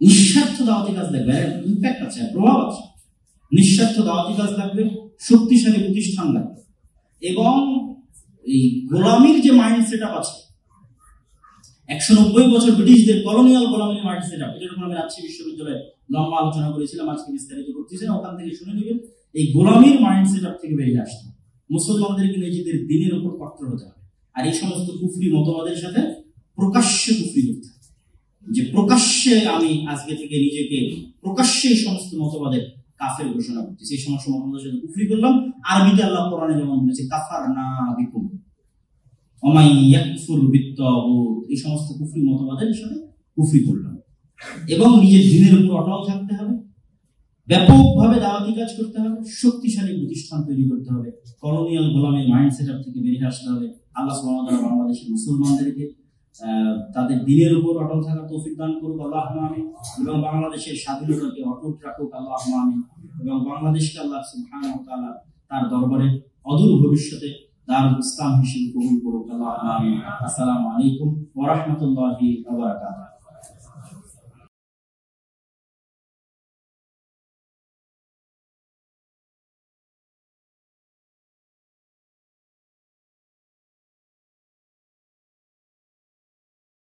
নিঃস্বার্থ দাওয়াতি কাজ লাগবে, ইম্প্যাক্ট আছে, প্রভাব আছে। নিঃস্বার্থ দাওয়াতি কাজ লাগবে, শক্তিশালী প্রতিষ্ঠান লাগবে, এবং এই গোলামির যে মাইন্ড সেট আপ আছে, 190 বছর ব্রিটিশদের কলোনিয়াল গোলামির মাইন্ড সেট আপ, এটার উপর আমি রাজশাহী বিশ্ববিদ্যালয়ে লম্বা আলোচনা করেছিলাম, আজকে বিস্তারিত করতেছি না, ওখান থেকে শুনে নেবেন। এই গোলামির মাইন্ড সেট আপ থেকে বেরিয়ে আসতে মুসলমানদেরকে নিজেদের দিনের উপর কট্টর হতে হবে, আর এই সমস্ত কুফরি মতবাদের সাথে প্রকাশ্যে কুফরি করতে হবে। যে প্রকাশ্যে আমি আজকে থেকে নিজেকে প্রকাশ্যে এই সমস্ত মতবাদের কাফের ঘোষণা করতেছি, এই সমস্ত মতবাদের সাথে কুফরি করলাম। আরবিতে আল্লাহ কোরআনে যেমন বলেছে কাফারনা বিকুম ওমাই ইয়াকফুর বিত্তাগুত, এই সমস্ত কুফরি মতবাদের সাথে কুফরি করলাম। এবং নিজের দিনের উপর অটল থাকতে হবে, ব্যাপকভাবে দাওয়াতি কাজ করতে হবে, শক্তিশালী প্রতিষ্ঠান তৈরি করতে হবে, কলোনিয়াল গোলামের মাইন্ড সেট আপ থেকে বেরিয়ে আসতে হবে। আল্লাহ সুবহানাহু ওয়া তাআলা বাংলাদেশের মুসলমানদেরকে তাদের দিনের উপর অটল থাকার তৌফিক দান করুক, আল্লাহুম্মা আমিন। এবং বাংলাদেশের স্বাধীনতাকে অটুট রাখুক, আল্লাহুম্মা আমিন। এবং বাংলাদেশকে আল্লাহ সুবহানাহু ওয়া তাআলা তার দরবারে অদূর ভবিষ্যতে দারুল ইসলাম হিসেবে কবুল করুক, আল্লাহুম্মা আমিন। আসসালামু আলাইকুম ওয়া রাহমাতুল্লাহি ওয়া বারাকাতুহু।